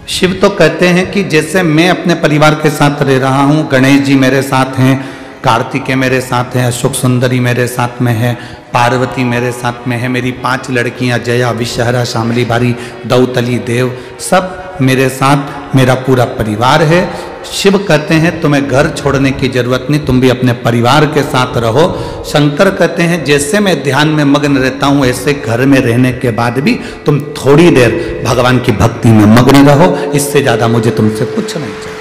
शिव तो कहते हैं कि जैसे मैं अपने परिवार के साथ रह रहा हूं, गणेश जी मेरे साथ हैं, कार्तिकेय मेरे साथ हैं, अशोक सुंदरी मेरे साथ में है, पार्वती मेरे साथ में है, मेरी 5 लड़कियां जया, विषहरा, शामली बारी, दौतली, देव, सब मेरे साथ, मेरा पूरा परिवार है। शिव कहते हैं तुम्हें घर छोड़ने की जरूरत नहीं, तुम भी अपने परिवार के साथ रहो। शंकर कहते हैं जैसे मैं ध्यान में मग्न रहता हूं, ऐसे घर में रहने के बाद भी तुम थोड़ी देर भगवान की भक्ति में मग्न रहो, इससे ज्यादा मुझे तुमसे कुछ नहीं चाहिए।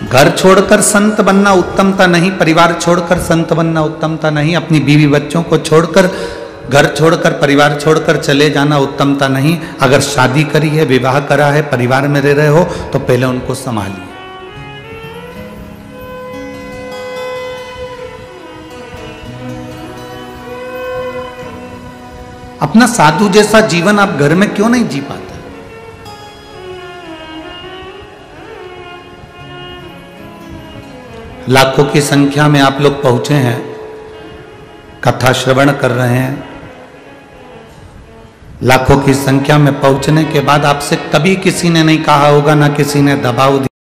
घर छोड़कर संत बनना उत्तमता नहीं, परिवार छोड़कर संत बनना उत्तमता नहीं, अपनी बीवी बच्चों को छोड़कर, घर छोड़कर, परिवार छोड़कर चले जाना उत्तमता नहीं। अगर शादी करी है, विवाह करा है, परिवार में रह रहे हो, तो पहले उनको संभालिए। अपना साधु जैसा जीवन आप घर में क्यों नहीं जी पाते? लाखों की संख्या में आप लोग पहुंचे हैं, कथा श्रवण कर रहे हैं। लाखों की संख्या में पहुंचने के बाद आपसे कभी किसी ने नहीं कहा होगा, ना किसी ने दबाव दिया